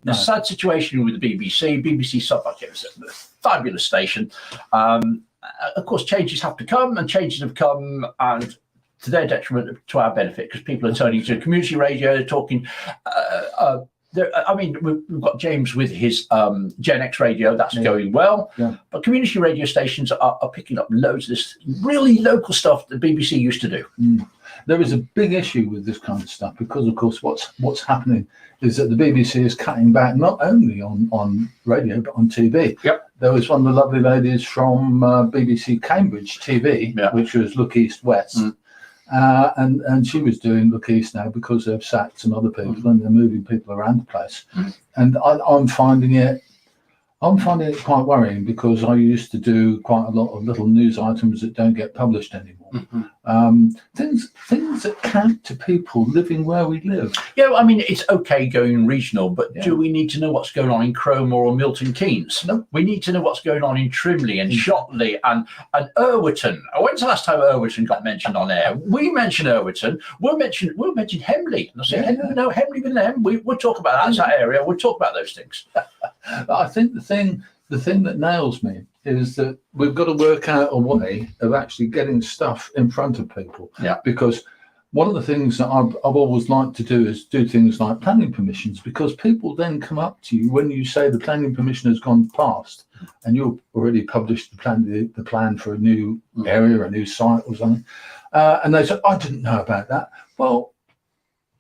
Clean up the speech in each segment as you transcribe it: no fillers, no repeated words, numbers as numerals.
The sad situation with the BBC. BBC Suffolk is a fabulous station. Of course, changes have to come, and changes have come, and to their detriment, to our benefit, because people are turning to community radio, talking. We've got James with his Gen X radio. That's going well. Yeah. But community radio stations are picking up loads of this really local stuff that BBC used to do. There is a big issue with this kind of stuff because, of course, what's happening is that the BBC is cutting back not only on radio but on TV. Yep. There was one of the lovely ladies from BBC Cambridge TV, which was Look East West. And she was doing Look East now because they've sacked some other people and they're moving people around the place. And I'm finding it quite worrying because I used to do quite a lot of little news items that don't get published anymore. Things that count to people living where we live. Yeah, I mean, it's okay going regional, but do we need to know what's going on in Cromer or Milton Keynes? No. We need to know what's going on in Trimley and Shotley and Irwitton. When's the last time Irwitton got mentioned on air? We mentioned Irwitton. We'll mention Hemley. And I say, Hemley with them. We'll talk about that. That's that area. We'll talk about those things. But I think the thing that nails me is that we've got to work out a way of actually getting stuff in front of people. Yeah. Because one of the things that I've always liked to do is do things like planning permissions, because people then come up to you when you say the planning permission has gone past and you've already published the plan for a new area, a new site or something. And they say, I didn't know about that. Well,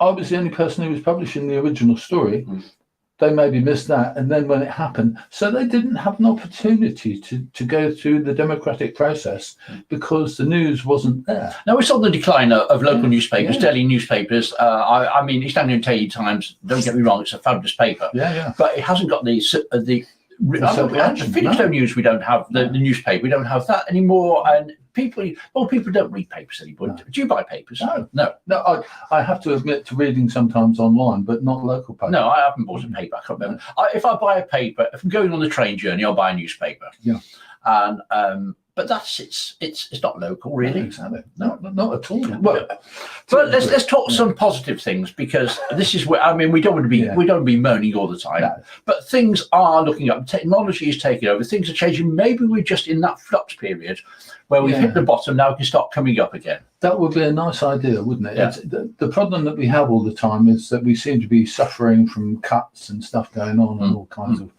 I was the only person who was publishing the original story. They maybe missed that, and then when it happened, so they didn't have an opportunity to go through the democratic process because the news wasn't there. Now, we saw the decline of local newspapers, daily newspapers. I mean, East Anglian Daily Times, don't get me wrong, it's a fabulous paper. But it hasn't got the Felixstowe News, we don't have the newspaper, we don't have that anymore, and people don't read papers anymore. No. Do you buy papers? No. I have to admit to reading sometimes online, but not local papers. No, I haven't bought a paper. I can't remember. If I buy a paper, if I'm going on the train journey, I'll buy a newspaper. Yeah. And but it's not local, really. No, exactly. No, not at all. Well, but let's talk some positive things, because this is where, I mean, we don't want to be moaning all the time. No. But things are looking up. Technology is taking over. Things are changing. Maybe we're just in that flux period where we've hit the bottom. Now we can start coming up again. That would be a nice idea, wouldn't it? Yeah. The problem that we have all the time is that we seem to be suffering from cuts and stuff going on and all kinds of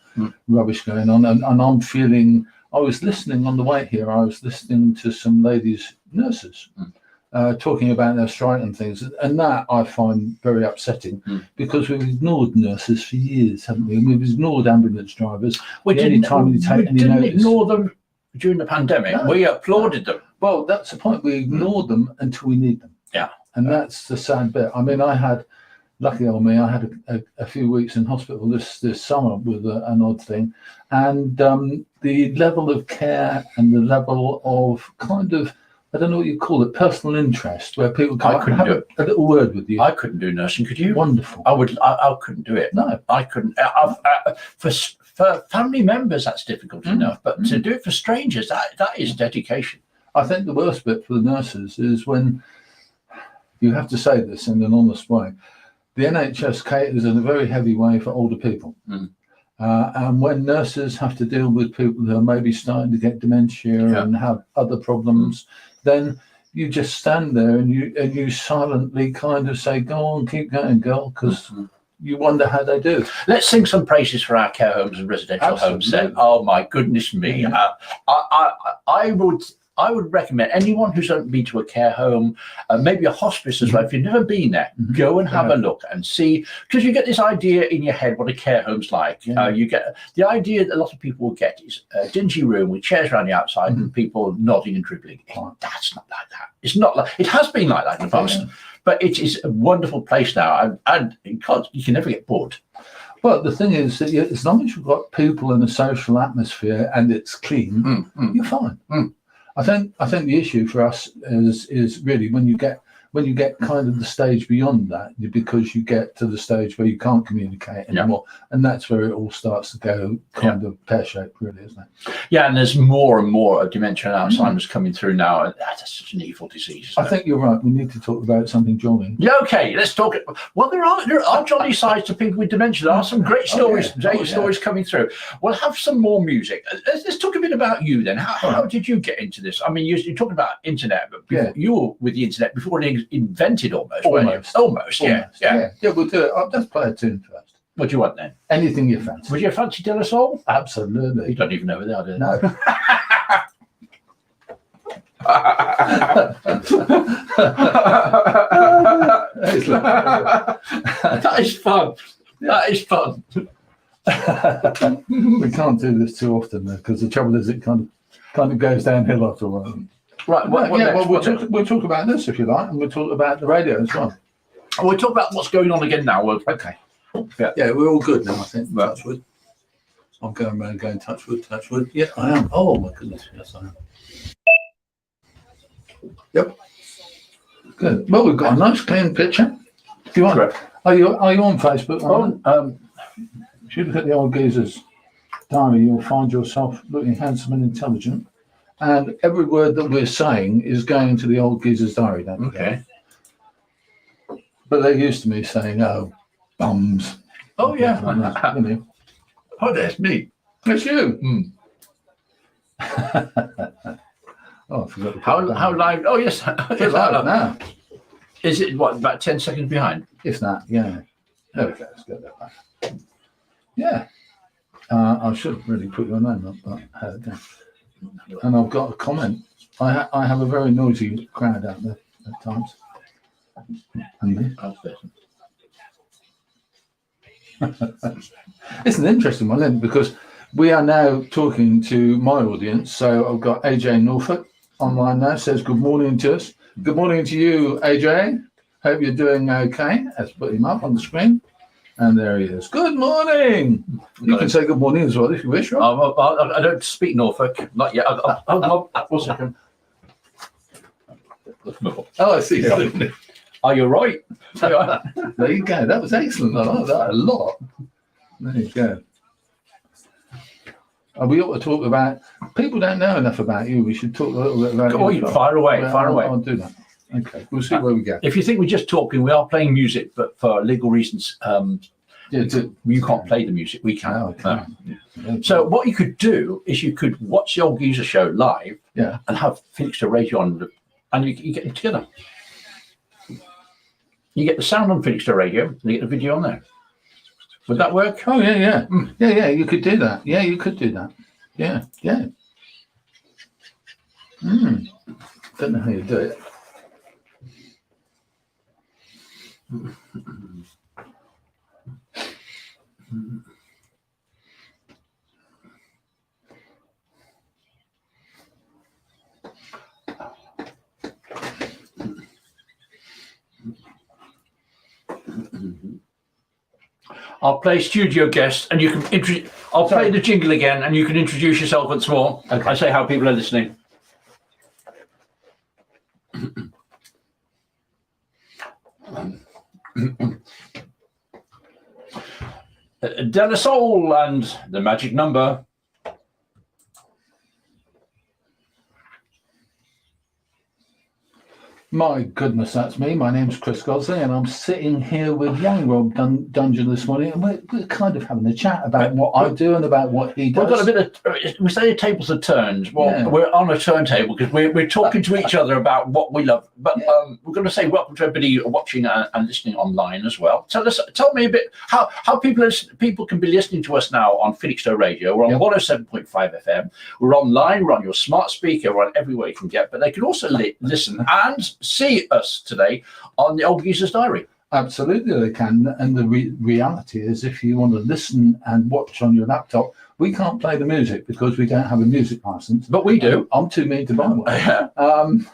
rubbish going on. And I'm feeling. I was listening on the way here. I was listening to some ladies, nurses, talking about their strike and things, and that I find very upsetting because we've ignored nurses for years, haven't we? And we've ignored ambulance drivers. We didn't ignore them during the pandemic. No. We applauded them. Well, that's the point. We ignored them until we need them. Yeah, and that's the sad bit. I mean, lucky old me, I had a few weeks in hospital this summer with an odd thing, and the level of care and the level of kind of, I don't know what you call it, personal interest, where people come up and have a little word with you. I couldn't do nursing, could you? Wonderful. I couldn't do it. No, I couldn't. For family members, that's difficult enough, but to do it for strangers, that is dedication. I think the worst bit for the nurses is when, you have to say this in an honest way, the NHS caters in a very heavy way for older people. And when nurses have to deal with people who are maybe starting to get dementia and have other problems, then you just stand there and you silently kind of say, go on, keep going, girl, because you wonder how they do. Let's sing some praises for our care homes and residential homes then. Oh, my goodness me. I would recommend anyone who's been to a care home, maybe a hospice as well, if you've never been there, go and have a look and see, because you get this idea in your head what a care home's like. You get the idea that a lot of people will get is a dingy room with chairs around the outside and people nodding and dribbling. That's not like that. It's not like, it has been like that in the past, but it is a wonderful place now, and you can never get bored. Well, the thing is that as long as you've got people in a social atmosphere and it's clean, you're fine. I think the issue for us is really when you get when you get kind of the stage beyond that, because you get to the stage where you can't communicate anymore, and that's where it all starts to go kind of pear-shaped, really, isn't it? Yeah, and there's more and more of dementia and Alzheimer's coming through now, and that's such an evil disease. I think you're right. We need to talk about something jolly. Yeah, okay, let's talk. Well, there are jolly sides to people with dementia. There are some great stories, stories coming through. We'll have some more music. Let's talk a bit about you then. How did you get into this? I mean, you're talking about internet, but you were with the internet before it invented almost, yeah. We'll do it. Let's play a tune first. What do you want then? Anything you fancy. Would you fancy De La Soul? Absolutely. You don't even know who they are, do you? No. That is fun. That is fun. We can't do this too often though, because the trouble is it kind of goes downhill after a while. Right. We'll talk about this if you like, and we'll talk about the radio as well. We'll talk about what's going on again now. Okay. Yeah, we're all good now, I think. Touch wood. I'm going around going touch wood. Yeah, I am. Oh my goodness, yes I am. Yep. Good. Well, we've got a nice clean picture. Do you want? Are you on Facebook? If you look at the old geezer's diary, you'll find yourself looking handsome and intelligent. And every word that we're saying is going into the old geezer's diary. Okay. But they're used to me saying, "Oh, bums." Oh yeah. You know. Oh, that's me. That's you. Mm. Oh, I forgot. How live? Oh yes. It's live now. Is it what, about 10 seconds behind? If that, yeah. There we go. Let's get that back. Yeah. I should really put your name up, but and I've got a comment. I have a very noisy crowd out there at times. And it's an interesting one, isn't it? Because we are now talking to my audience. So I've got AJ Norfolk online now, says good morning to us. Good morning to you, AJ. Hope you're doing okay. Let's put him up on the screen. And there he is. Good morning. You can say good morning as well if you wish, right? I don't speak Norfolk. Not yet. One second. Oh, I see. Are you right? There you go. That was excellent. I like that a lot. There you go. We ought to talk about. People don't know enough about you. We should talk a little bit about. Oh, you fire away. I'll do that. Okay, we'll see where we go. If you think we're just talking, we are playing music, but for legal reasons, you can't play the music. We can. Oh, okay. So what you could do is you could watch the Old Geezer show live, and have Felixstowe Radio on, and you get them together. You get the sound on Felixstowe Radio, and you get the video on there. Would that work? Oh yeah. Yeah. You could do that. Yeah, you could do that. Yeah. Don't know how you do it. I'll play studio guest, and you can introduce. I'll play the jingle again, and you can introduce yourself once more. Okay. I say how people are listening. De La Soul and the magic number. My goodness, that's me. My name's Chris Godsley, and I'm sitting here with young Rob Dunger this morning, and we're kind of having a chat about what I do and about what he does. We've got a bit of, we say the tables are turned. Well, we're on a turntable because we're talking to each other about what we love. But we're going to say welcome to everybody watching and listening online as well. Tell me a bit how people can be listening to us now on Felixstowe Radio. We're on 107.5 FM. We're online. We're on your smart speaker. We're on everywhere you can get. But they can also listen and see us today on the Old Geezer's Diary. Absolutely, they can. And the reality is, if you want to listen and watch on your laptop, we can't play the music because we don't have a music license. But we do. I'm too mean to buy one.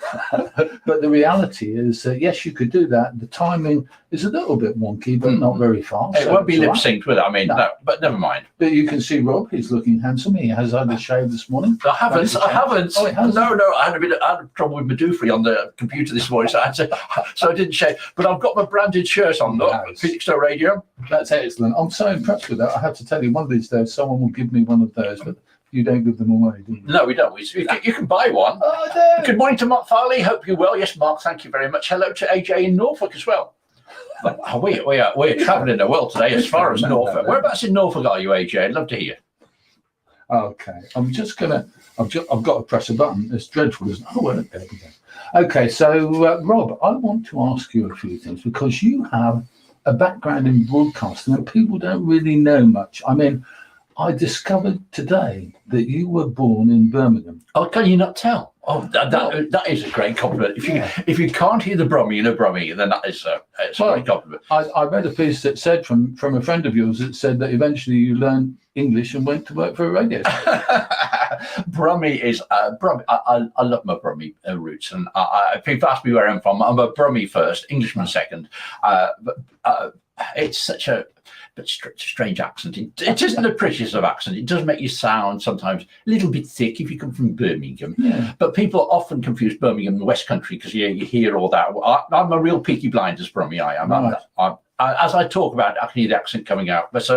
But the reality is that, yes, you could do that. The timing is a little bit wonky, but not very fast. It won't be lip synced with it. I mean, no, but never mind. But you can see Rob, he's looking handsome. He has had a shave this morning. I haven't. Oh, it has? No, I had a trouble with my doofree on the computer this morning, so I didn't shave. But I've got my branded shirt on, look, Felixstowe Radio. That's excellent. I'm so impressed with that. I have to tell you, one of these days, someone will give me one of those, but you don't give them away, do you? No, we don't. You can buy one. Oh, no. Good morning to Mark Farley. Hope you're well. Yes, Mark, thank you very much. Hello to AJ in Norfolk as well. We're travelling the world today as far as Norfolk. Whereabouts in Norfolk are you, AJ? I'd love to hear you. Okay, I've got to press a button. It's dreadful, isn't it? Oh, well, there we go. Okay, so Rob, I want to ask you a few things because you have a background in broadcasting and people don't really know much. I mean, I discovered today that you were born in Birmingham. Oh, can you not tell? Oh, that is a great compliment. If you can't hear the Brummie in a Brummie, then it's a great compliment. I read a piece that said from a friend of yours that said that eventually you learned English and went to work for a radio station. Brummie is Brummie. I love my Brummie roots, and if people ask me where I'm from, I'm a Brummie first, Englishman second. But it's such a strange accent. It isn't the prettiest of accent. It does make you sound sometimes a little bit thick if you come from Birmingham. Yeah. But people often confuse Birmingham and the West Country because you hear all that. I'm a real Peaky Blinders Brummie. I am. Right. As I talk about it, I can hear the accent coming out. But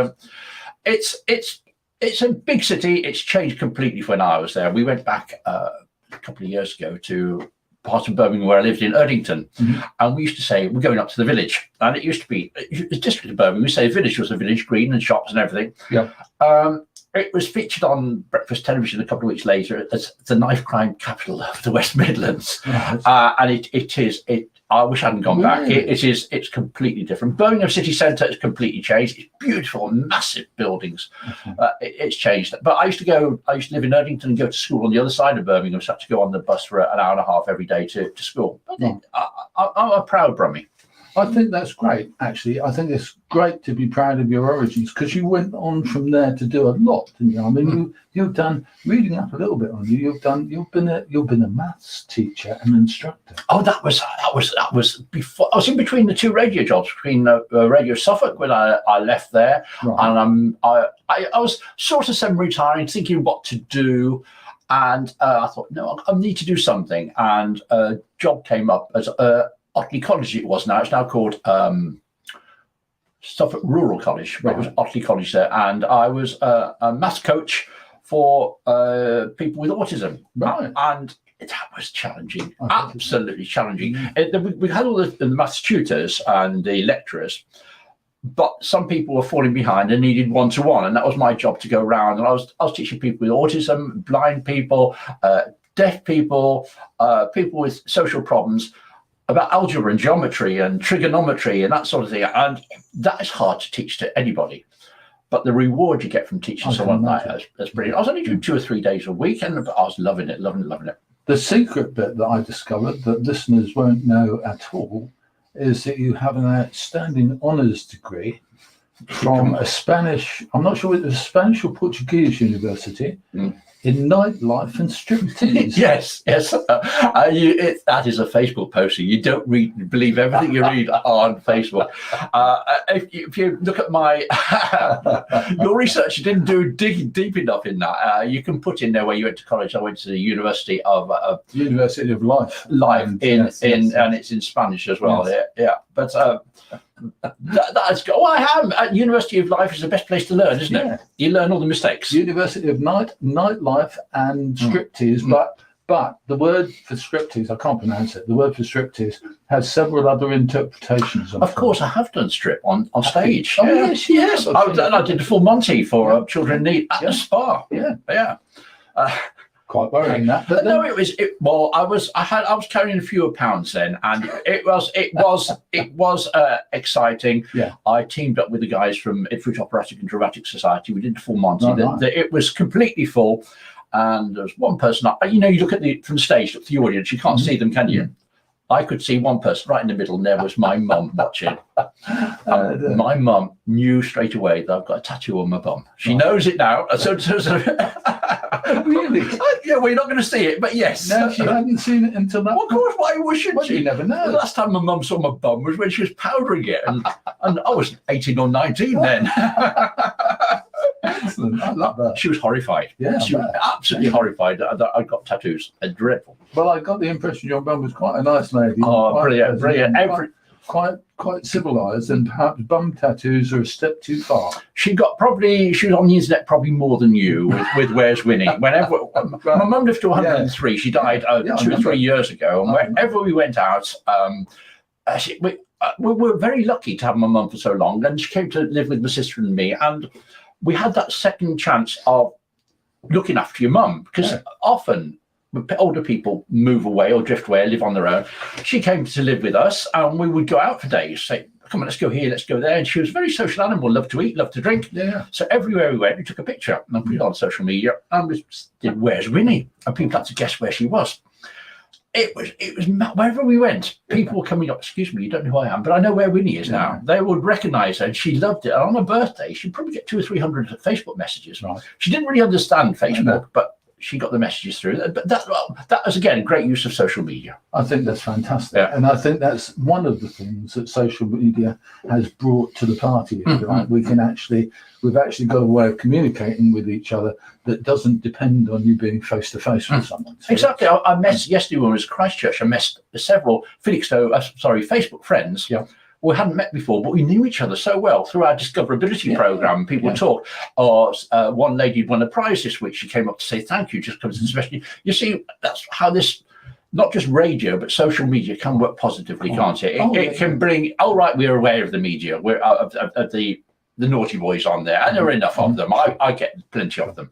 it's a big city. It's changed completely from when I was there. We went back a couple of years ago to part of Birmingham where I lived in Erdington, and we used to say we're going up to the village, and it used to be the district of Birmingham. We say village was a village, green and shops and everything. Yeah. It was featured on breakfast television a couple of weeks later as the knife crime capital of the West Midlands, and it is. I wish I hadn't gone back. It's completely different. Birmingham city centre has completely changed. It's beautiful, massive buildings. It's changed. But I used to live in Erdington and go to school on the other side of Birmingham. So I had to go on the bus for an hour and a half every day to school. But I'm a proud Brummie. I think that's great, actually. I think it's great to be proud of your origins because you went on from there to do a lot, didn't you? I mean, you've done, reading up a little bit on you, you've been a maths teacher and instructor. Oh, that was before. I was in between the two radio jobs, between Radio Suffolk when I left there, and I was sort of semi-retiring, thinking what to do. And I thought, no, I need to do something. And a job came up as Otley College. It was now. It's now called Suffolk Rural College, but it was Otley College there. And I was a maths coach for people with autism. Right. And that was challenging, absolutely challenging. We had all the maths tutors and the lecturers, but some people were falling behind and needed one-to-one, and that was my job to go around. And I was teaching people with autism, blind people, deaf people, people with social problems, about algebra and geometry and trigonometry and that sort of thing. And that is hard to teach to anybody. But the reward you get from teaching someone like that is brilliant. I was only doing 2 or 3 days a week, and I was loving it. The secret bit that I discovered that listeners won't know at all is that you have an outstanding honours degree from a Spanish, I'm not sure if it was Spanish or Portuguese university, in nightlife and striptease. Yes. That is a Facebook post. You don't believe everything you read on Facebook. If you look at my your research, you didn't do digging deep enough in that. You can put in there where you went to college. I went to the University of Life, and it's in Spanish as well. Yes. Yeah. But that's I am at University of Life is the best place to learn, isn't it? You learn all the mistakes. University of nightlife and striptease, but the word for striptease, I can't pronounce it. The word for striptease has several other interpretations. Of course, I have done strip on stage. Oh, yes. I did a full Monty for children in need at the spa. Yeah. Quite worrying that. But no, I was carrying a fewer pounds then, and it was exciting. Yeah. I teamed up with the guys from Ipswich Operatic and Dramatic Society. We did the full Monty. It was completely full, and there was one person. You look at from the stage, look at the audience. You can't see them, can you? I could see one person right in the middle, and there was my mum watching. My mum knew straight away that I've got a tattoo on my bum. She knows it now. Really? Yeah, well, you're not going to see it, but yes. No, she hadn't seen it until that. Well, of course, why should Well, she? you never know. The last time my mum saw my bum was when she was powdering it, and I was 18 or 19 then. Excellent. I love that. She was horrified. Yeah, she was absolutely horrified that I got tattoos. Dreadful. Well, I got the impression your mum was quite a nice lady. Oh, Quite brilliant. Quite civilized, and perhaps bum tattoos are a step too far. She was on the internet probably more than you with Where's Winnie. Whenever my mum lived to 103, she died 2 or 3 years ago, and wherever we went out, we were very lucky to have my mum for so long, and she came to live with my sister and me, and we had that second chance of looking after your mum, because often older people move away or drift away or live on their own. She came to live with us, and we would go out for days, say, come on, let's go here, let's go there. And she was a very social animal, loved to eat, loved to drink. Yeah. So everywhere we went, we took a picture and put it on social media, and we did Where's Winnie? And people had to guess where she was. It was wherever we went, people were coming up, excuse me, you don't know who I am, but I know where Winnie is now. They would recognize her, and she loved it. And on her birthday, she'd probably get 200 or 300 Facebook messages. Right. She didn't really understand Facebook, but she got the messages through. But that was, again, great use of social media. I think that's fantastic. Yeah. And I think that's one of the things that social media has brought to the party. If you like. We've actually got a way of communicating with each other that doesn't depend on you being face to face with someone. So exactly. I met yesterday when I was Christchurch. I met several Felixstowe, Facebook friends. Yeah. We hadn't met before, but we knew each other so well through our discoverability program. People talk. Or one lady won a prize this week. She came up to say thank you, just because especially. You see, that's how this, not just radio, but social media can work positively, can't it? It can bring. Oh, right, we're aware of the media. We're of the naughty boys on there, and there are enough of them. I get plenty of them,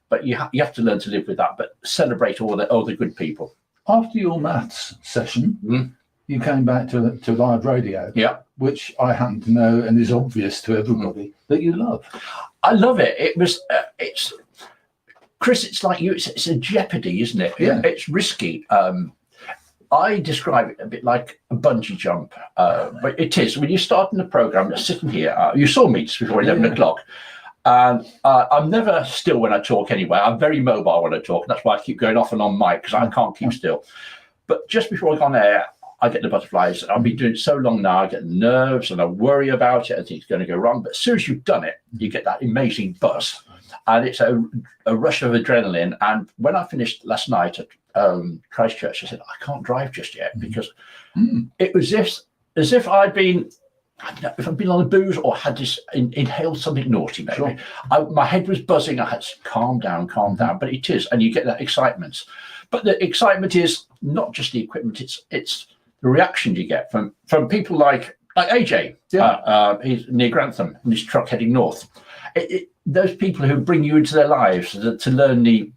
but you have to learn to live with that. But celebrate all the good people. After your maths session. You came back to live radio, which I happen to know and is obvious to everybody that you love. I love it. It was, it's, Chris, it's like you, it's a jeopardy, isn't it? Yeah. It's risky. I describe it a bit like a bungee jump, but it is. When you're starting the program, sitting here, you saw me just before 11 o'clock. And I'm never still when I talk anyway. I'm very mobile when I talk. And that's why I keep going off and on mic, because I can't keep still. But just before I go on air, I get the butterflies. I've been doing it so long now, I get the nerves and I worry about it. I think it's going to go wrong. But as soon as you've done it, you get that amazing buzz. And it's a rush of adrenaline. And when I finished last night at Christchurch, I said, I can't drive just yet, because it was as if I'd been, I don't know, if I'd been on a booze or had this inhaled something naughty, maybe. Sure. My head was buzzing. I had to calm down. But it is, and you get that excitement. But the excitement is not just the equipment; it's the reaction you get from people like AJ. He's near Grantham in his truck heading north. Those people who bring you into their lives to learn the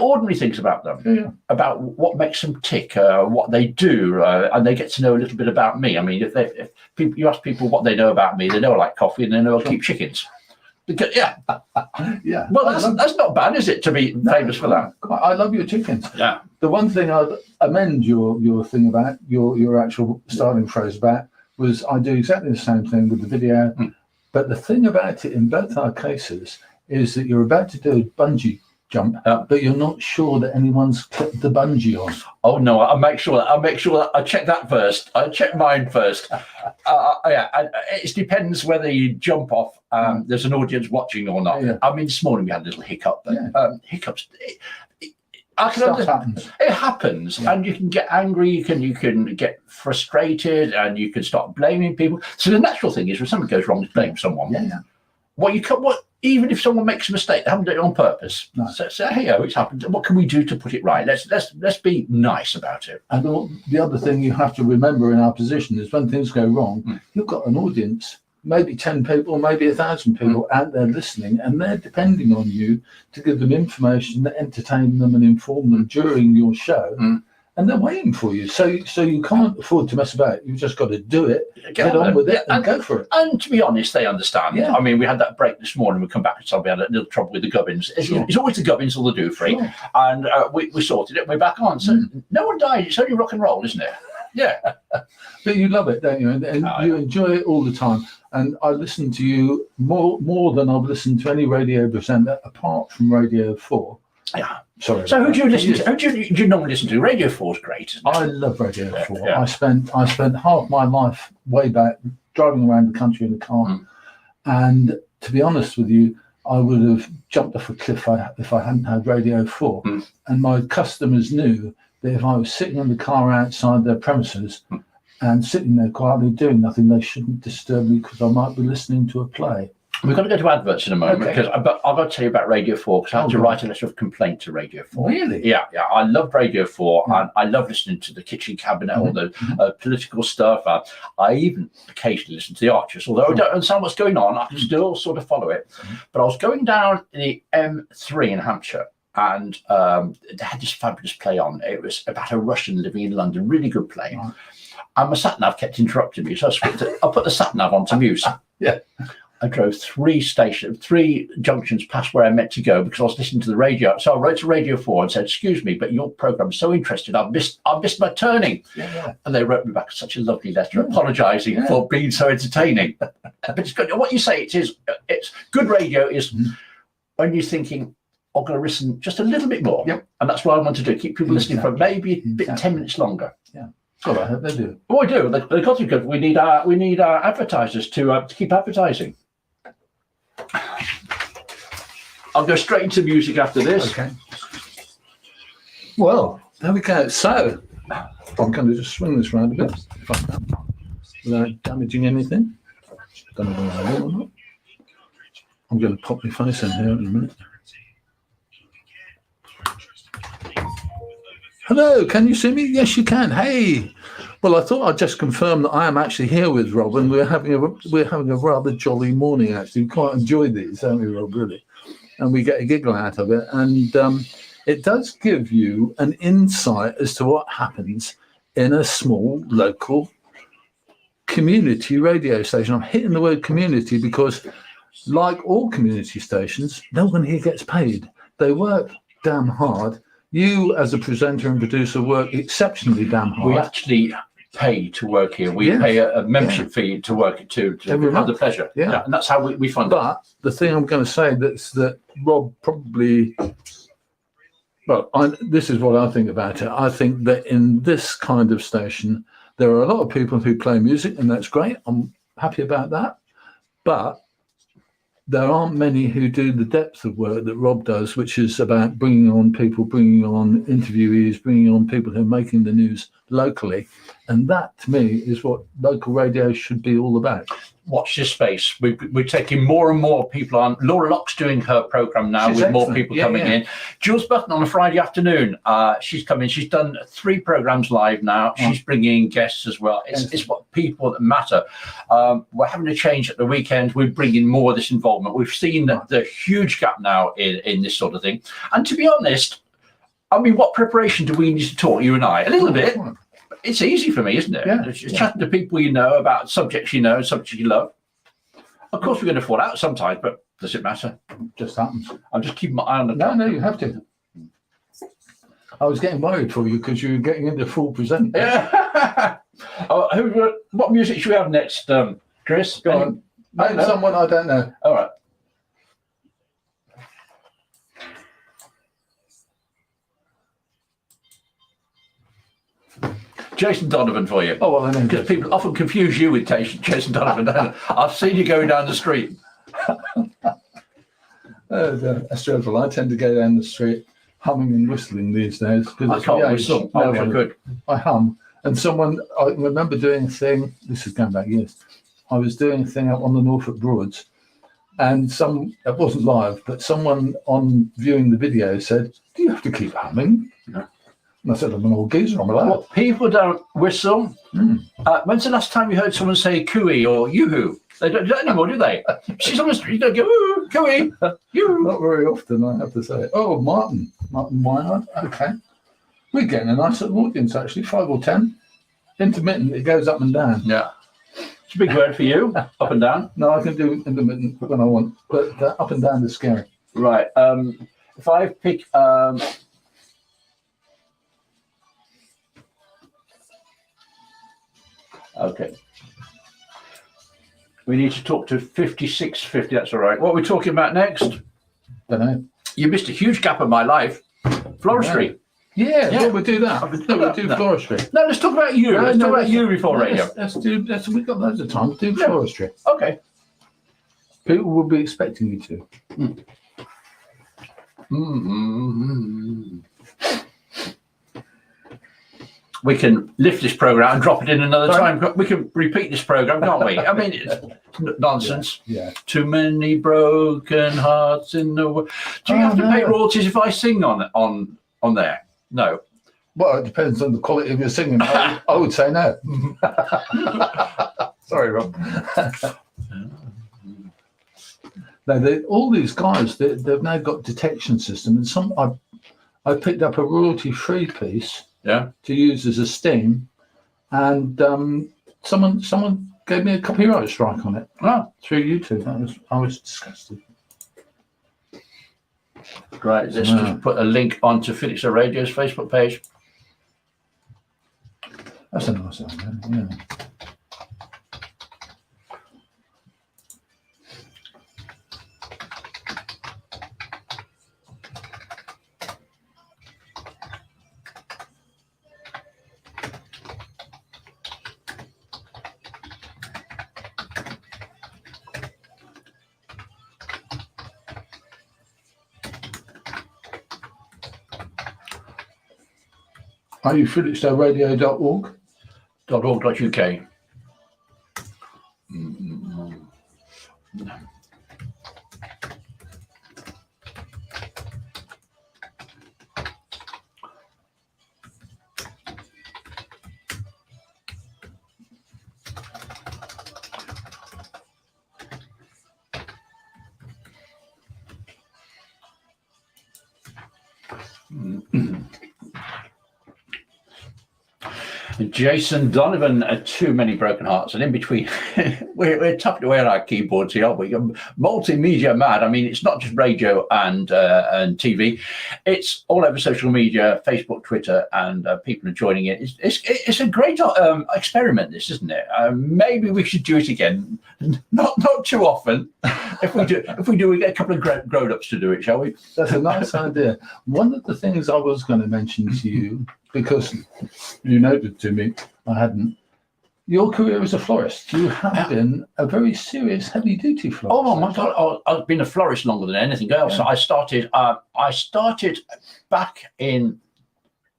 ordinary things about them, about what makes them tick, what they do, and they get to know a little bit about me. I mean, if you ask people what they know about me, they know I like coffee and they know I keep chickens. Because, well, that's not bad, is it, to be famous for that? I love your chickens. Yeah. The one thing I'd amend your thing about, your actual starting phrase about, was I do exactly the same thing with the video. But the thing about it in both our cases is that you're about to do a bungee jump, but you're not sure that anyone's clipped the bungee on. Oh no, I'll make sure that I check that first. I check mine first. It depends whether you jump off. There's an audience watching or not. I mean, this morning we had a little hiccup, but hiccups. I can understand. It happens, and you can get angry. You can get frustrated, and you can start blaming people. So the natural thing is, when something goes wrong, is blame someone. Even if someone makes a mistake, they haven't done it on purpose. No. So say, hey, it's happened. What can we do to put it right? Let's be nice about it. And the other thing you have to remember in our position is when things go wrong, you've got an audience, maybe 10 people, maybe 1,000 people out there listening, and they're depending on you to give them information, entertain them and inform them during your show. and they're waiting for you. So you can't afford to mess about. You've just got to do it, get on with it, and go for it. And to be honest, they understand. Yeah. I mean, we had that break this morning. We come back and we had a little trouble with the gubbins. It's always the gubbins or the do-free. Sure. And we sorted it. We're back on. So no one died. It's only rock and roll, isn't it? Yeah. But you love it, don't you? And you enjoy it all the time. And I listen to you more than I've listened to any radio presenter apart from Radio 4. Yeah. Sorry. So who do you listen to? Who do you normally listen to? Radio 4 is great, isn't it? I love Radio 4. Yeah. I spent half my life way back driving around the country in a car. And to be honest with you, I would have jumped off a cliff if I hadn't had Radio 4. And my customers knew that if I was sitting in the car outside their premises and sitting there quietly doing nothing, they shouldn't disturb me because I might be listening to a play. We're going to go to adverts in a moment, Okay. because I've got to tell you about Radio 4, because I had to write a letter of complaint to Radio 4. Really? Yeah. I love Radio 4, and I love listening to the Kitchen Cabinet, all the political stuff. I even occasionally listen to the Archers, although I don't understand what's going on. I can still sort of follow it. But I was going down the M3 in Hampshire, and they had this fabulous play on. It was about a Russian living in London, really good play. Right. And my sat-nav kept interrupting me, so I put the sat-nav onto mute. Yeah. I drove 3 junctions past where I meant to go because I was listening to the radio. So I wrote to Radio 4 and said, "Excuse me, but your programme is so interesting. I've missed my turning." Yeah. And they wrote me back such a lovely letter apologising for being so entertaining. But it's good. What you say, it's good radio is when you're thinking, I'm going to listen just a little bit more. Yep. And that's what I want to do. Keep people listening for maybe a bit 10 minutes longer. Yeah. God, I hope they do. Oh, I do. They've got to be good. We need our advertisers to keep advertising. I'll go straight into music after this. Okay. Well, there we go. So I'm going to just swing this round a bit if I can, without damaging anything. Don't know whether I will or not. I'm going to pop my face in here in a minute. Hello, can you see me? Yes, you can. Hey. Well, I thought I'd just confirm that I am actually here with Rob, and we're having a rather jolly morning. Actually, we quite enjoy these, don't we, Rob? Really, and we get a giggle out of it, and it does give you an insight as to what happens in a small local community radio station. I'm hitting the word community because, like all community stations, no one here gets paid. They work damn hard. You, as a presenter and producer, work exceptionally damn hard. We actually pay to work here. We pay a membership fee to work it to have the pleasure. Yeah. And that's how we fund it. But the thing I'm going to say that Rob probably, this is what I think about it. I think that in this kind of station, there are a lot of people who play music, and that's great. I'm happy about that. But there aren't many who do the depth of work that Rob does, which is about bringing on people, bringing on interviewees, bringing on people who are making the news locally. And that, to me, is what local radio should be all about. Watch this space. We're taking more and more people on. Laura Locke's doing her programme now. She's with excellent. More people coming in. Jules Button on a Friday afternoon. She's coming. She's done 3 programmes live now. She's bringing guests as well. It's what people that matter. We're having a change at the weekend. We're bringing more of this involvement. We've seen the huge gap now in this sort of thing. And to be honest, I mean, what preparation do we need to talk, you and I? A little bit. It's easy for me, isn't it? Yeah. It's chatting to people you know about subjects you know, subjects you love. Of course, we're going to fall out sometimes, but does it matter? Just happens. I'm just keeping my eye on the No, you have to. I was getting worried for you because you were getting into full present. Yeah. What music should we have next, Chris? Go on. Name someone I don't know. All right. Jason Donovan for you. Oh, well, I know. Because people often confuse you with Jason Donovan. I've seen you going down the street. That's dreadful. I tend to go down the street humming and whistling these days. I can't whistle. I wish I could. I hum. And I remember doing a thing, this is going back years, I was doing a thing up on the Norfolk Broads, and it wasn't live, but someone on viewing the video said, "Do you have to keep humming?" No. And I said, "I'm an old geezer, I'm allowed." Well, people don't whistle. When's the last time you heard someone say cooey or yoo-hoo? They don't do that anymore, do they? She's on the street, you don't go, ooh, cooey, yoo. Not very often, I have to say. Oh, Martin Weinhardt, okay. We're getting a nice little audience, actually, 5 or 10. Intermittent, it goes up and down. Yeah. It's a big word for you, up and down. No, I can do intermittent when I want, but up and down is scary. Right. If I pick... okay. We need to talk to 5650, that's all right. What are we talking about next? Don't know. You missed a huge gap of my life. Floristry. Yeah, well, we'll do that. We'll do that. floristry. No, let's talk about you. Let's talk about you before radio. We've got loads of time to do floristry. Okay. People will be expecting you to. We can lift this program and drop it in another time. We can repeat this program, can't we? I mean, it's nonsense. Yeah. Too many broken hearts in the world. Do you have to pay royalties if I sing on there? No. Well, it depends on the quality of your singing. I would say no. Sorry, Rob. No, all these guys, they've now got detection system, and I picked up a royalty-free piece. Yeah. To use as a sting, and someone gave me a copyright strike on it. Oh. Through YouTube. I was disgusted. Right. Let's just put a link onto Felixstowe Radio's Facebook page. That's a nice idea. Yeah. Are you felixstoweradio.org? .org.uk. Jason Donovan, too many broken hearts, and in between, we're tapping away on our keyboards here, aren't we? Multimedia mad. I mean, it's not just radio and TV; it's all over social media, Facebook, Twitter, and people are joining it. It's a great experiment, this, isn't it? Maybe we should do it again, not too often. If we do, we get a couple of grown-ups to do it, shall we? That's a nice idea. One of the things I was going to mention to you, because you noted to me, I hadn't. Your career as a florist, you have been a very serious, heavy-duty florist. Oh my God! I've been a florist longer than anything else. Yeah. I started back in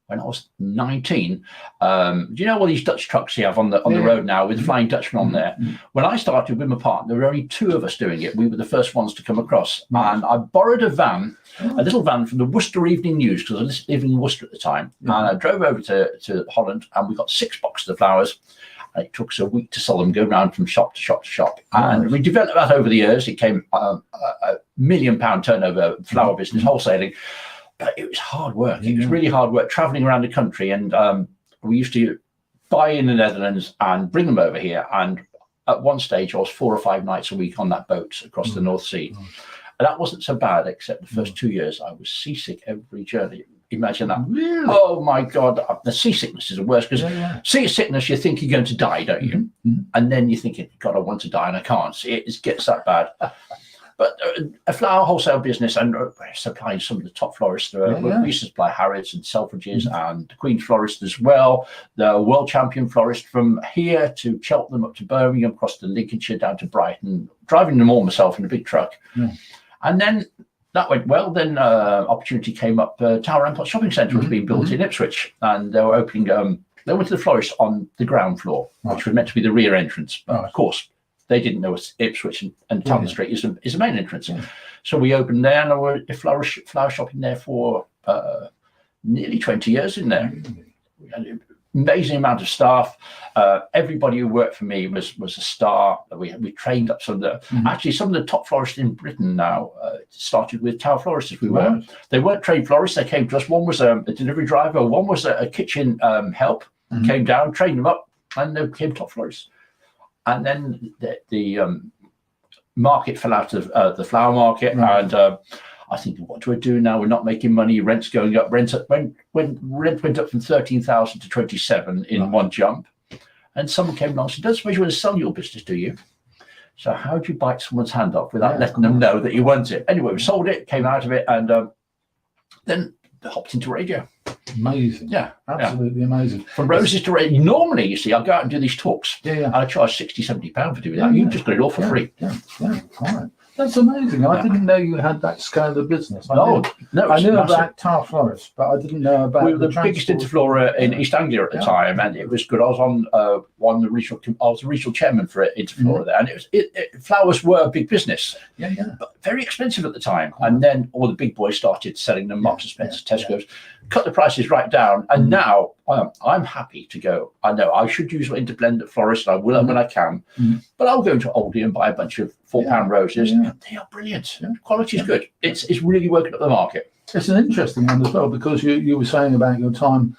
when I was 19. Do you know all these Dutch trucks you have on the road now with the Flying Dutchman on there? When I started with my partner, there were only 2 of us doing it. We were the first ones to come across, and I borrowed a van. A little van from the Worcester Evening News, because I was living in Worcester at the time. And I drove over to Holland, and we got 6 boxes of flowers. And it took us a week to sell them, go around from shop to shop to shop. And we developed that over the years. It came a £1 million turnover flower business, wholesaling. But it was hard work. It was really hard work, traveling around the country. And we used to buy in the Netherlands and bring them over here. And at one stage, I was 4 or 5 nights a week on that boat across the North Sea. And that wasn't so bad, except the first 2 years I was seasick every journey. Imagine that. Really? Oh my God. The seasickness is the worst, because seasickness, you think you're going to die, don't you? And then you're thinking, God, I want to die and I can't. It gets that bad. But a flower wholesale business, and supplying some of the top florists. We used to supply Harrods and Selfridges and the Queen's Florist as well. The world champion florist from here to Cheltenham up to Birmingham, across to Lincolnshire, down to Brighton, driving them all myself in a big truck. And then that went well. Then opportunity came up. Tower Rampart Shopping Centre was being built in Ipswich, and they were opening. They went to the florist on the ground floor, which was meant to be the rear entrance. Of course, they didn't know Ipswich and Talbot Street is the main entrance. So we opened there, and I was a flower shopping there for nearly 20 years in there. amazing amount of staff. Everybody who worked for me was a star. We trained up some of the actually some of the top florists in Britain now started with Tower Florists as we were. Right. They weren't trained florists. They came to us. One was a delivery driver. One was a kitchen help. Came down, trained them up, and they became top florists. And then the market fell out of the flower market, and I think, what do I do now? We're not making money. Rent's going up. When rent went up from 13,000 to 27 in one jump, and someone came along and said, "Don't suppose you want to sell your business, do you?" So how do you bite someone's hand off without letting them know that you want it? Anyway, we sold it, came out of it, and then hopped into radio. Amazing. Yeah, absolutely amazing. From roses to radio. Normally, you see, I'll go out and do these talks. Yeah. I charge 60, 70 pounds for doing that. You just got it all for free. Yeah. All right. That's amazing. I didn't know you had that scale of business. No, I knew about Tower Florists, but I didn't know about. We were the biggest interflorer in East Anglia at the time, and it was good. I was on I was the regional chairman for Interflora there, and flowers were a big business. Yeah. But very expensive at the time. And then all the big boys started selling them, Marks and Spencer, Tesco's, cut the prices right down. And now I'm happy to go. I know I should use Interblend at florist, and I will when I can. But I'll go into Aldi and buy a bunch of £4 roses. They are brilliant. Quality is good. It's really working up the market. It's an interesting one as well, because you were saying about your time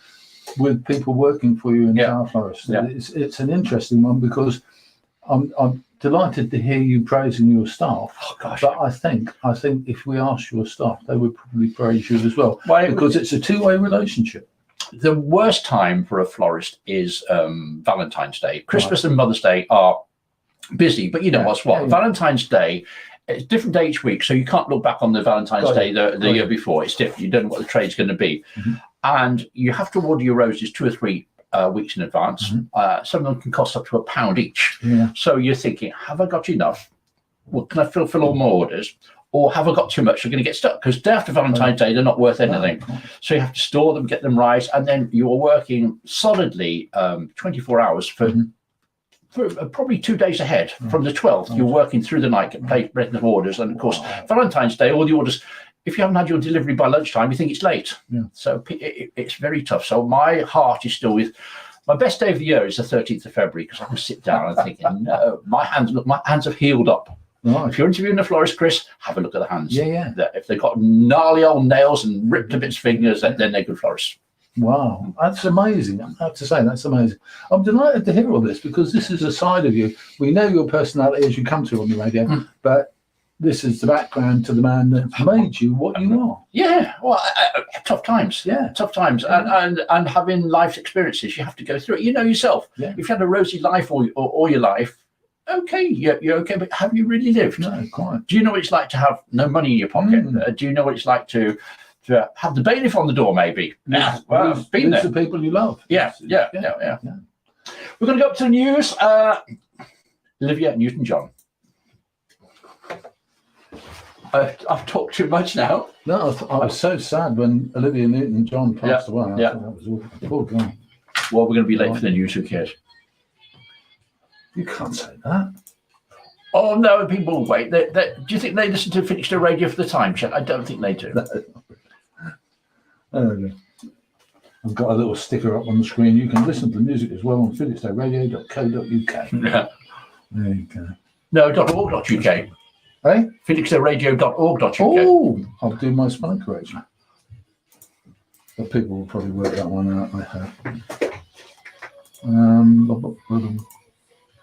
with people working for you in Tower Florist. It's an interesting one, because I'm delighted to hear you praising your staff. Oh gosh! But I think if we asked your staff, they would probably praise you as well, because it's a two-way relationship. The worst time for a florist is Valentine's Day. Christmas and Mother's Day are busy, but you know what's what? Valentine's Day, it's a different day each week, so you can't look back on the Valentine's Day the year before. It's different. You don't know what the trade's going to be. And you have to order your roses 2 or 3 weeks in advance. Some of them can cost up to £1 each. So you're thinking, have I got enough? Well, can I fill all my orders? Or have I got too much? You're going to get stuck, because day after Valentine's Day, they're not worth anything. So you have to store them, get them right, and then you're working solidly 24 hours for probably 2 days ahead. From the 12th, you're working through the night, getting the orders. And of course, Valentine's Day, all the orders, if you haven't had your delivery by lunchtime, you think it's late. So it's very tough. So my heart is still with, my best day of the year is the 13th of February, because I can sit down and think, no, my hands have healed up. If you're interviewing a florist, Chris, have a look at the hands. If they've got gnarly old nails and ripped to bits fingers, then they're good florists. Wow, that's amazing. I have to say, that's amazing. I'm delighted to hear all this, because this is a side of you. We know your personality as you come to on the radio, but this is the background to the man that made you what you are. Yeah, well, tough times. Tough times, and having life experiences, you have to go through it. You know yourself. If you had a rosy life all your life, okay, you're okay, but have you really lived? No, quite. Do you know what it's like to have no money in your pocket? Do you know what it's like to have the bailiff on the door, maybe? Well, been there. The people you love. Yeah. We're going to go up to the news. Olivia Newton-John. I've talked too much now. No, I was so sad when Olivia Newton-John passed away. I thought that was awful. Poor guy. Well, we're going to be late for the news. Who cares? You can't say that. Oh no, people will wait. Do you think they listen to Felixstowe radio for the time check? I don't think they do. I've got a little sticker up on the screen. You can listen to the music as well on felixstoweradio.co.uk. There you go. No, .org.uk. Hey? felixstoweradio.org.uk. Oh, I'll do my spelling correction. But people will probably work that one out, I hope.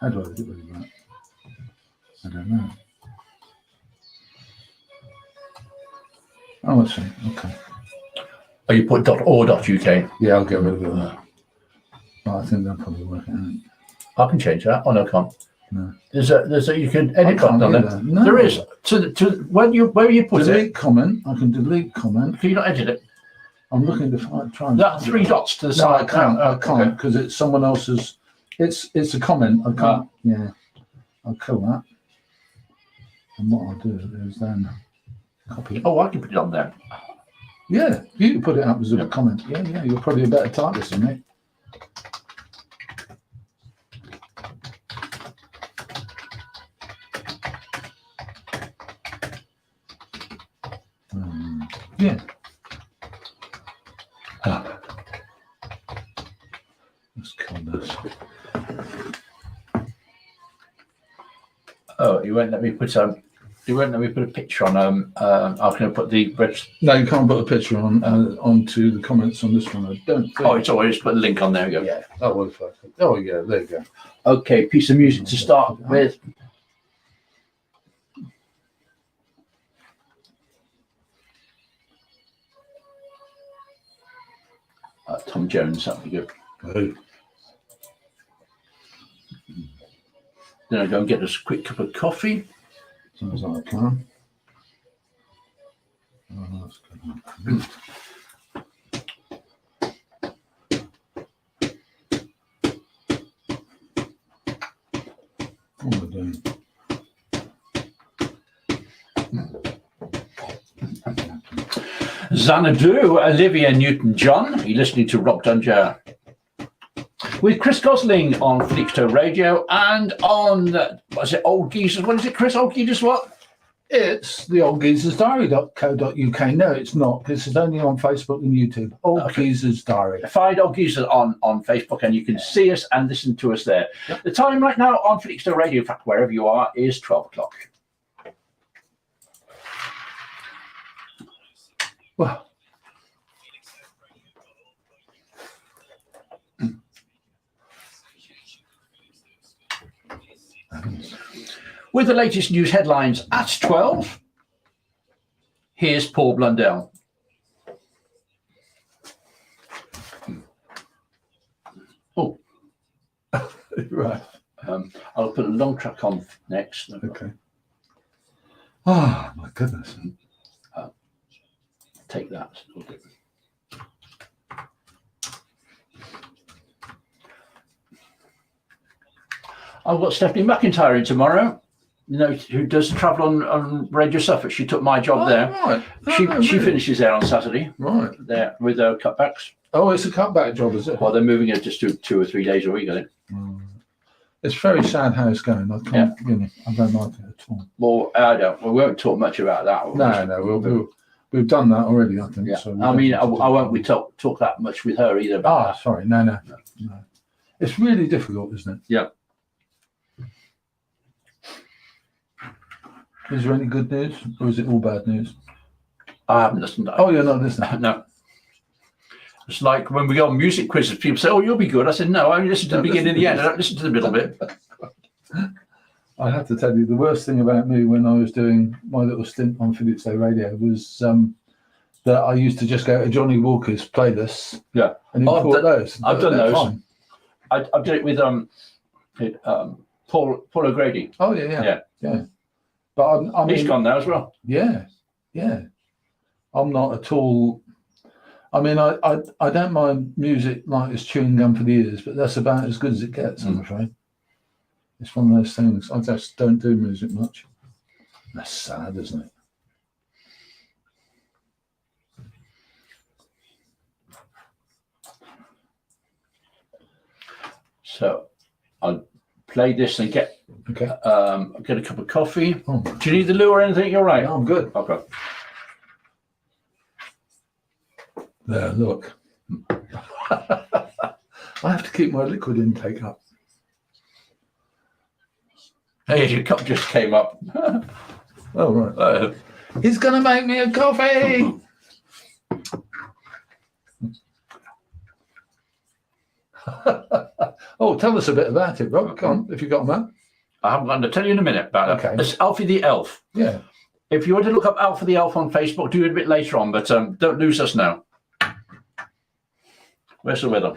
How do I get rid of that? I don't know. Oh, I see. Okay. Oh, you put .or.uk? Yeah, I'll get rid of that. But I think they'll probably work it out. I can change that. Oh no, I can't. No. There's a you can edit button on there. No. There is. To where you put delete comment. I can delete comment. Can you not edit it? I'm looking to try and. That 3 dots to the side. I can't because it's someone else's. It's a comment. I can't. Yeah, I'll kill that. And what I'll do is then copy it. Oh, I can put it on there. Yeah, you can put it up as a comment. Yeah, you're probably a better typist than me. Yeah. Oh, you won't let me put a picture on. I was going to put the. No, you can't put a picture onto the comments on this one. I don't think. Oh, it's always put a link on. There we go. Yeah, that was perfect. Oh, yeah, there you go. Okay, piece of music to start with. Tom Jones, that'd be good. Oh. Then I go and get us a quick cup of coffee. Sounds like a plan. Oh, that's good. What am I doing? Xanadu, Olivia Newton-John. You're listening to Rob Dunger with Chris Gosling on Felixstowe Radio and on, what is it, Old Geezers? What is it, Chris? Old Geezers what? It's the oldgeezersdiary.co.uk. No, it's not. This is only on Facebook and YouTube. Old Geezers Diary. Find Old Geezers on Facebook and you can see us and listen to us there. Yep. The time right now on Felixstowe Radio, in fact, wherever you are, is 12 o'clock. Well, with the latest news headlines at 12, here's Paul Blundell. Oh, right. I'll put a long track on next. Okay. Oh, my goodness. Take that. I've got Stephanie McIntyre in tomorrow, you know, who does travel on Radio Suffolk. She took my job there. Right. She finishes there on Saturday. Right. There with her cutbacks. Oh, it's a cutback job, is it? Well, they're moving it just to 2 or 3 days a week, I think. It's very sad how it's going. I can't, you know, I don't like it at all. Well, we won't talk much about that. No, we've done that already, I think. Yeah. So I mean, I won't talk that much with her either. About sorry. No. It's really difficult, isn't it? Yeah. Is there any good news, or is it all bad news? I haven't listened. Oh, you're not listening? No. It's like when we go on music quizzes, people say, "Oh, you'll be good." I said, "No, I only listen to the beginning and the end. I don't listen to the middle bit." I have to tell you, the worst thing about me when I was doing my little stint on Felixstowe Radio was that I used to just go to Johnny Walker's playlists. Yeah, and import those. I've done those. Fine. I did it with Paul O'Grady. Oh yeah. But I mean, he's gone now as well. Yeah. I'm not at all. I mean, I don't mind music like it's chewing gum for the ears, but that's about as good as it gets, I'm afraid. It's one of those things. I just don't do music much. That's sad, isn't it? So I'll play this and get a cup of coffee. Oh, do you need the loo or anything? You're right. No, I'm good. Okay. There, look. I have to keep my liquid intake up. Hey, your cup just came up. Oh, right. He's going to make me a coffee. Oh, tell us a bit about it, Rob. Come on, if you've got a minute. I haven't got to tell you in a minute about it. It's Alfie the Elf. Yeah. If you want to look up Alfie the Elf on Facebook, do it a bit later on, but don't lose us now. Where's the weather?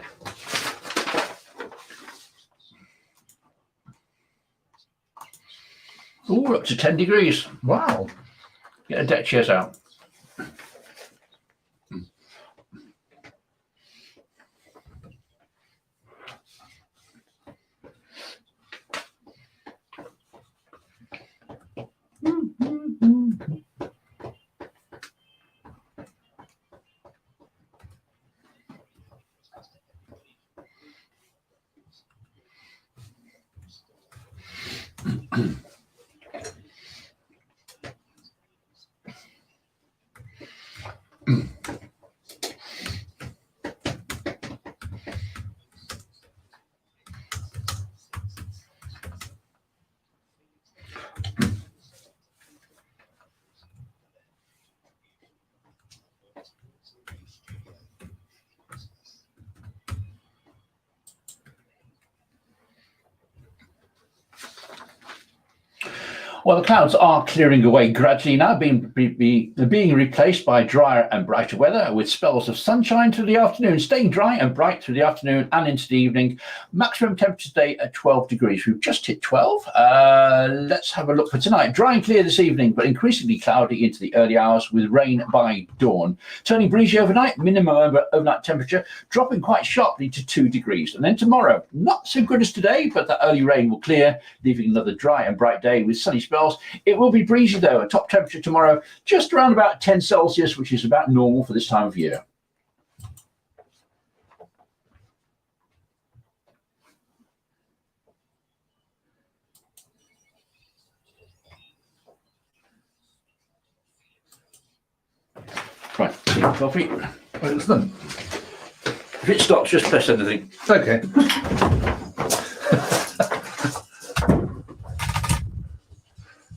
Oh, we're up to 10 degrees. Wow. Get a deck chairs out. Well, the clouds are clearing away gradually now, being replaced by drier and brighter weather with spells of sunshine through the afternoon, staying dry and bright through the afternoon and into the evening. Maximum temperature today at 12 degrees. We've just hit 12. Let's have a look for tonight. Dry and clear this evening, but increasingly cloudy into the early hours with rain by dawn. Turning breezy overnight, minimum overnight temperature dropping quite sharply to 2 degrees. And then tomorrow, not so good as today, but the early rain will clear, leaving another dry and bright day with sunny spells. It will be breezy though. A top temperature tomorrow just around about 10 Celsius, which is about normal for this time of year. Right, coffee. Excellent. If it stops, just press anything. Okay.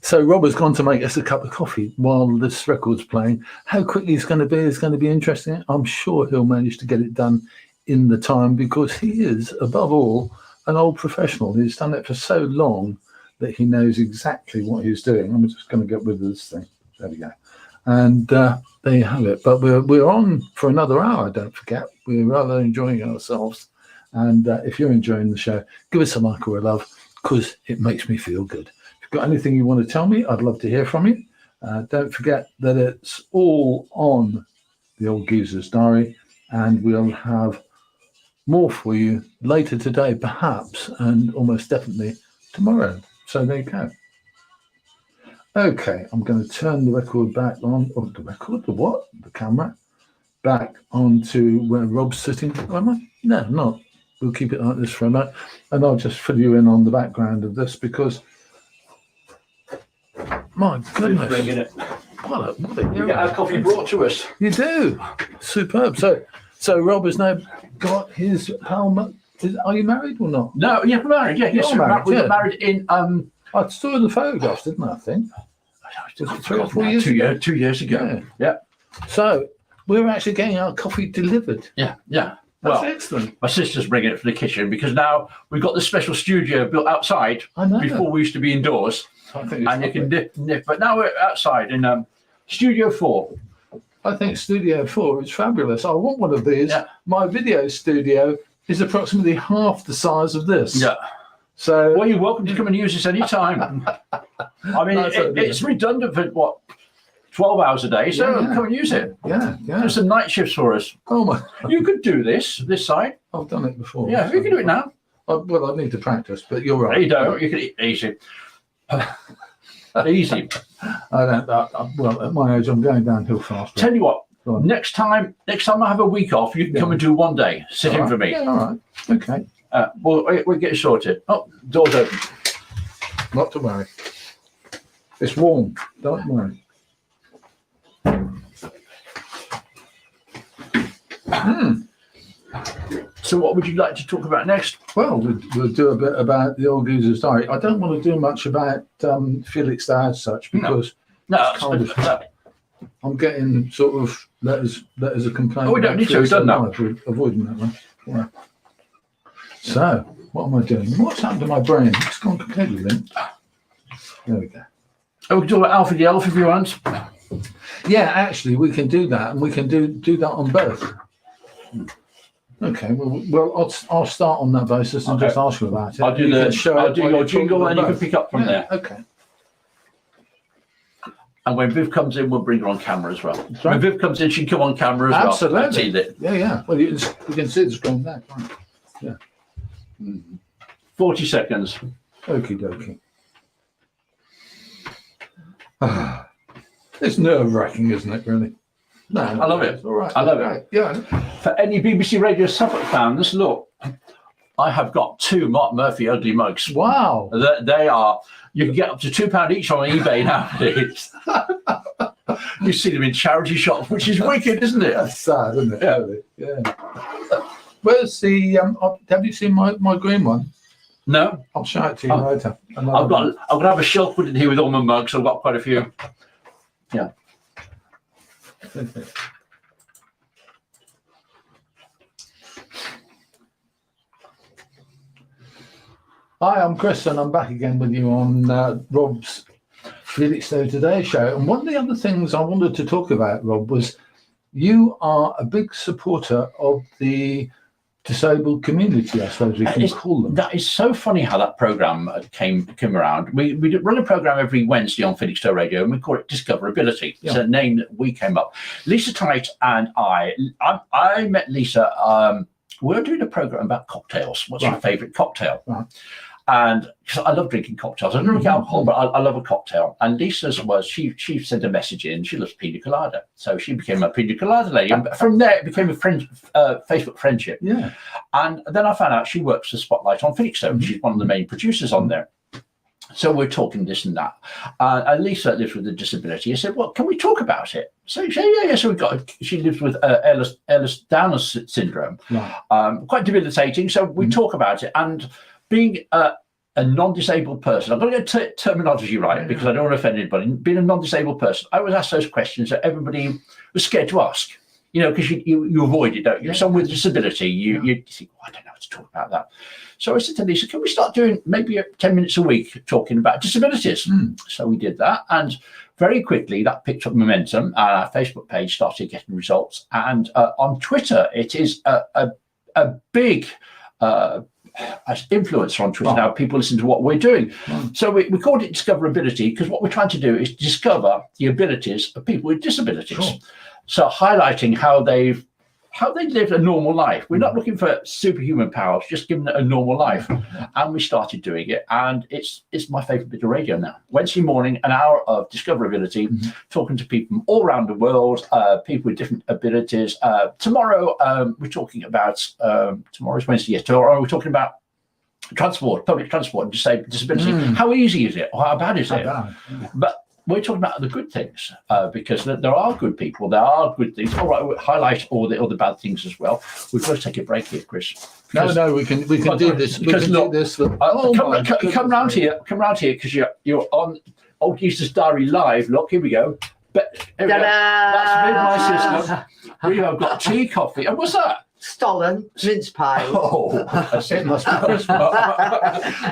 So Rob has gone to make us a cup of coffee while this record's playing. How quickly it's going to be is going to be interesting. I'm sure he'll manage to get it done in the time because he is, above all, an old professional. He's done it for so long that he knows exactly what he's doing. I'm just going to get rid of this thing. There we go. And there you have it. But we're on for another hour, don't forget. We're rather enjoying ourselves. And if you're enjoying the show, give us a like or a love because it makes me feel good. Got anything you want to tell me? I'd love to hear from you. Don't forget that it's all on the Old Geezer's Diary, and we'll have more for you later today, perhaps, and almost definitely tomorrow. So there you go. Okay, I'm going to turn the record back on. Oh, the record? The what? The camera back onto where Rob's sitting. Am I? No, not. We'll keep it like this for a minute, and I'll just fill you in on the background of this because. My goodness. Bringing it. What You get our coffee brought to us. You do. Superb. So Rob has now got his helmet. Are you married or not? No, yeah, we're married. Yeah, yes, You're married, we yeah. got married in I saw the photographs, didn't I think? Just 3 or 4 years ago. 2 years ago. Yeah. So we're actually getting our coffee delivered. Yeah. That's Well, excellent. my sister's bringing it from the kitchen because now we've got the special studio built outside. I know. Before we used to be indoors. I think it's And you can lovely. nip. But now we're outside in Studio 4. I think Studio 4 is fabulous. I want one of these. Yeah. My video studio is approximately half the size of this. Yeah. So Well, you're welcome to come and use this any time. I mean, That's it. it's redundant for what, 12 hours a day. So Yeah. come and use it. yeah. Do some night shifts for us. Oh my! You could do this side. I've done it before. Yeah, you can do it now. Well, I need to practice, but you're right. You don't. You can easy. Easy. I don't. Well, at my age, I'm going downhill fast. Tell you what. Go on. Next time I have a week off, you can come and do one day. Sit in for me. Yeah, all right. Okay. We'll get it sorted. Oh, door's open. Not to worry. It's warm. Don't worry. So what would you like to talk about next? Well, we'll do a bit about the Old Geezer's Diary. I don't want to do much about Felixstowe as such because No, kind of- I'm getting sort of letters of complaint. Oh, we don't need to. We've done that. Avoiding that one. Yeah. So, what am I doing? What's happened to my brain? It's gone completely limp. There we go. Oh, we can talk about Alfred the Elf if you want. Yeah, actually, we can do that, and we can do that on both. Okay. Well, I'll start on that basis and Okay. just ask you about it. I'll do You can the show I'll it do while your you're talking jingle and you about can pick up from there. Okay. And when Viv comes in, we'll bring her on camera as well. right. When Viv comes in, she can come on camera as Absolutely. well. See that. Yeah. Well, you can see the screen there. Right. 40 seconds. Okie dokie. It's nerve-wracking, isn't it, really? No, I love it. It's all right. I love it. Right. Yeah. For any BBC Radio Suffolk fans, look, I have got 2 Mark Murphy ugly mugs. Wow. They are, you can get up to £2 each on eBay nowadays. You see them in charity shops, which is wicked, isn't it? That's sad, isn't it? Yeah. Really? Yeah. Where's the? Have you seen my green one? No, I'll show it to you later. I'm gonna have a shelf put in here with all my mugs. I've got quite a few. Yeah. Hi, I'm Chris, and I'm back again with you on Rob's Felixstowe Today show. And one of the other things I wanted to talk about, Rob, was you are a big supporter of the disabled community, I suppose we can call them. That is so funny how that programme came around. We run a programme every Wednesday on Felixstowe Radio, and we call it Discoverability. It's a name that we came up. Lisa Tite and I met Lisa. We were doing a programme about cocktails. What's your favourite cocktail? Right. And because I love drinking cocktails, I don't drink alcohol, but I love a cocktail. And Lisa's was she sent a message in. She loves pina colada, so she became a pina colada lady. And from there, it became a Facebook friendship. Yeah. And then I found out she works for Spotlight on Felixstowe. She's one of the main producers on there. So we're talking this and that. And Lisa lives with a disability. I said, "Well, can we talk about it?" So she said, yeah. So she lives with Ehlers-Danlos syndrome, quite debilitating. So we talk about it. And being a non-disabled person, I'm going to get terminology right because I don't want to offend anybody. Being a non-disabled person, I was asked those questions that everybody was scared to ask, because you avoid it, don't you? Someone with a disability, you think, I don't know how to talk about that. So I said to Lisa, can we start doing maybe 10 minutes a week talking about disabilities? So we did that. And very quickly that picked up momentum. Our Facebook page started getting results. And on Twitter, it is a big influencer on Twitter now. People listen to what we're doing. So we called it Discoverability because what we're trying to do is discover the abilities of people with disabilities. So highlighting how they've lived a normal life. We're not looking for superhuman powers, just giving it a normal life. And we started doing it, and it's my favorite bit of radio now. Wednesday morning, an hour of discoverability, talking to people from all around the world, people with different abilities. Tomorrow, we're talking about, tomorrow's Wednesday, yes, tomorrow we're talking about transport, public transport, and disability. How easy is it? Or how bad is it? But we're talking about the good things because there are good people, there are good things. All right, we'll highlight all the bad things as well. We've got to take a break here, Chris. No, we can do this. Because look, come round here because you're on Old Eustace Diary Live. Look, here we go. Here we go. That's me and my sister. We have got tea, coffee, and what's that? Stollen mince pie. That's it. Must be Christmas.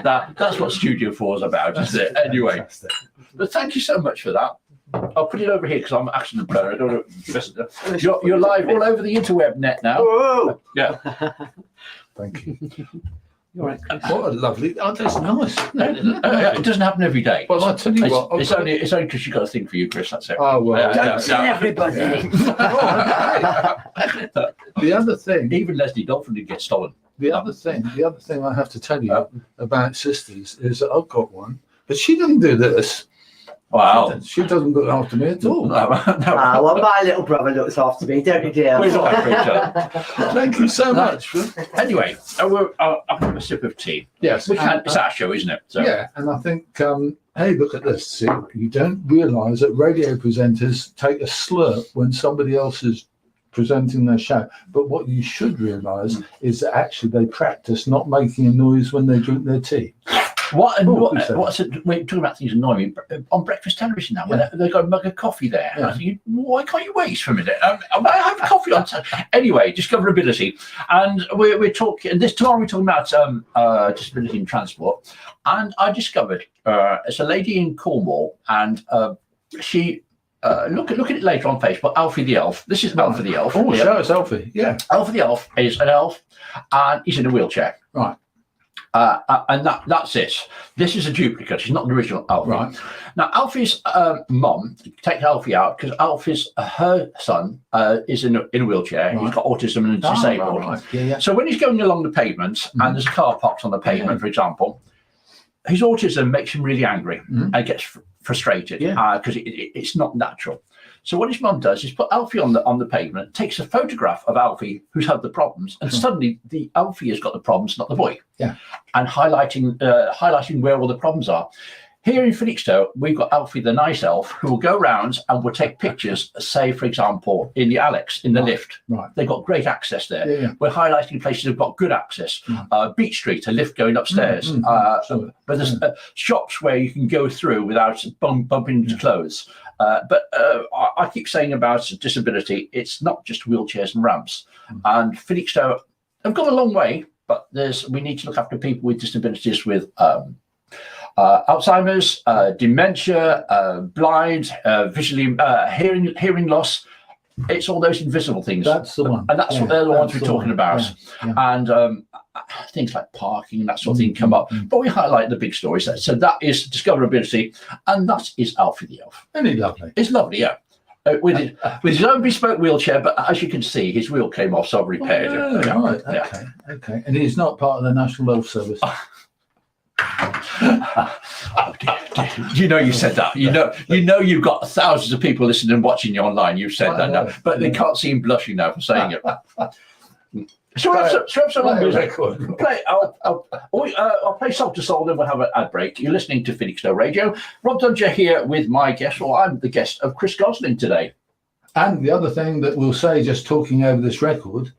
That's what Studio 4 is about, isn't it? Anyway. But thank you so much for that. I'll put it over here because I'm accident prone. I don't know. You're live all over the interweb net now. Whoa. Yeah. Thank you. You're right. What a lovely. Oh, that's nice. It doesn't happen every day. Well, I tell you what. It's only because you've got a thing for you, Chris. That's it. Oh well. Don't tell everybody. The other thing. Even Leslie Dolphin did get stolen. The other thing I have to tell you about sisters is that I've got one, but she doesn't do this. Wow. She doesn't look after me at all. No. Well, my little brother looks after me, don't you, dear? Where's our picture? Thank you so much. Anyway, I'll have a sip of tea. Yes. It's our show, isn't it? So. Yeah, and I think, hey, look at this. See, you don't realise that radio presenters take a slurp when somebody else is presenting their show. But what you should realise is that actually they practice not making a noise when they drink their tea. What's it? We're talking about things annoying me on breakfast television now. When they've got a mug of coffee there, I think, why can't you wait for a minute? I have coffee on. Anyway, discoverability, and we're talking. And tomorrow we're talking about disability in transport. And I discovered it's a lady in Cornwall, and she. Look at it later on Facebook. Alfie the Elf. This is Alfie the Elf. Oh, show us Alfie. Yeah. Alfie the Elf is an elf, and he's in a wheelchair. Right. And that's it. This is a duplicate. She's not the original Alfie. Right. Now, Alfie's mum takes Alfie out because her son is in a wheelchair. Right. He's got autism and is disabled. Right. Yeah. So when he's going along the pavement and there's a car parked on the pavement, for example, his autism makes him really angry and gets frustrated because it's not natural. So what his mum does is put Alfie on the pavement, takes a photograph of Alfie who's had the problems, and suddenly the Alfie has got the problems, not the boy. Yeah. And highlighting where all the problems are. Here in Felixstowe, we've got Alfie the nice elf who will go round and will take pictures, say, for example, in the Alex, in the lift. Right. They've got great access there. Yeah. We're highlighting places that have got good access. Beach Street, a lift going upstairs. But there's shops where you can go through without bumping into clothes. But I keep saying about disability, it's not just wheelchairs and ramps. And Felixstowe have gone a long way, but we need to look after people with disabilities with Alzheimer's, dementia, blind, visually, hearing loss. It's all those invisible things. That's the one. And that's what they're the ones we're talking about. Yeah. And things like parking and that sort of thing come up. But we highlight the big stories. So that is discoverability. And that is Alfie the Elf. Isn't he lovely? It's lovely, yeah. With his own bespoke wheelchair, but as you can see, his wheel came off, so I've repaired it. Oh, right. Okay. And he's not part of the National Health Service. Oh, dear. You know you said that. You know you've got thousands of people listening and watching you online. You've said that now, but they can't see him blushing now for saying it. So we'll have some music. Play. I'll play Soul to Soul, then we'll have an ad break. You're listening to Felixstowe Radio. Rob Dunger here with my guest. Well, I'm the guest of Chris Gosling today. And the other thing that we'll say, just talking over this record,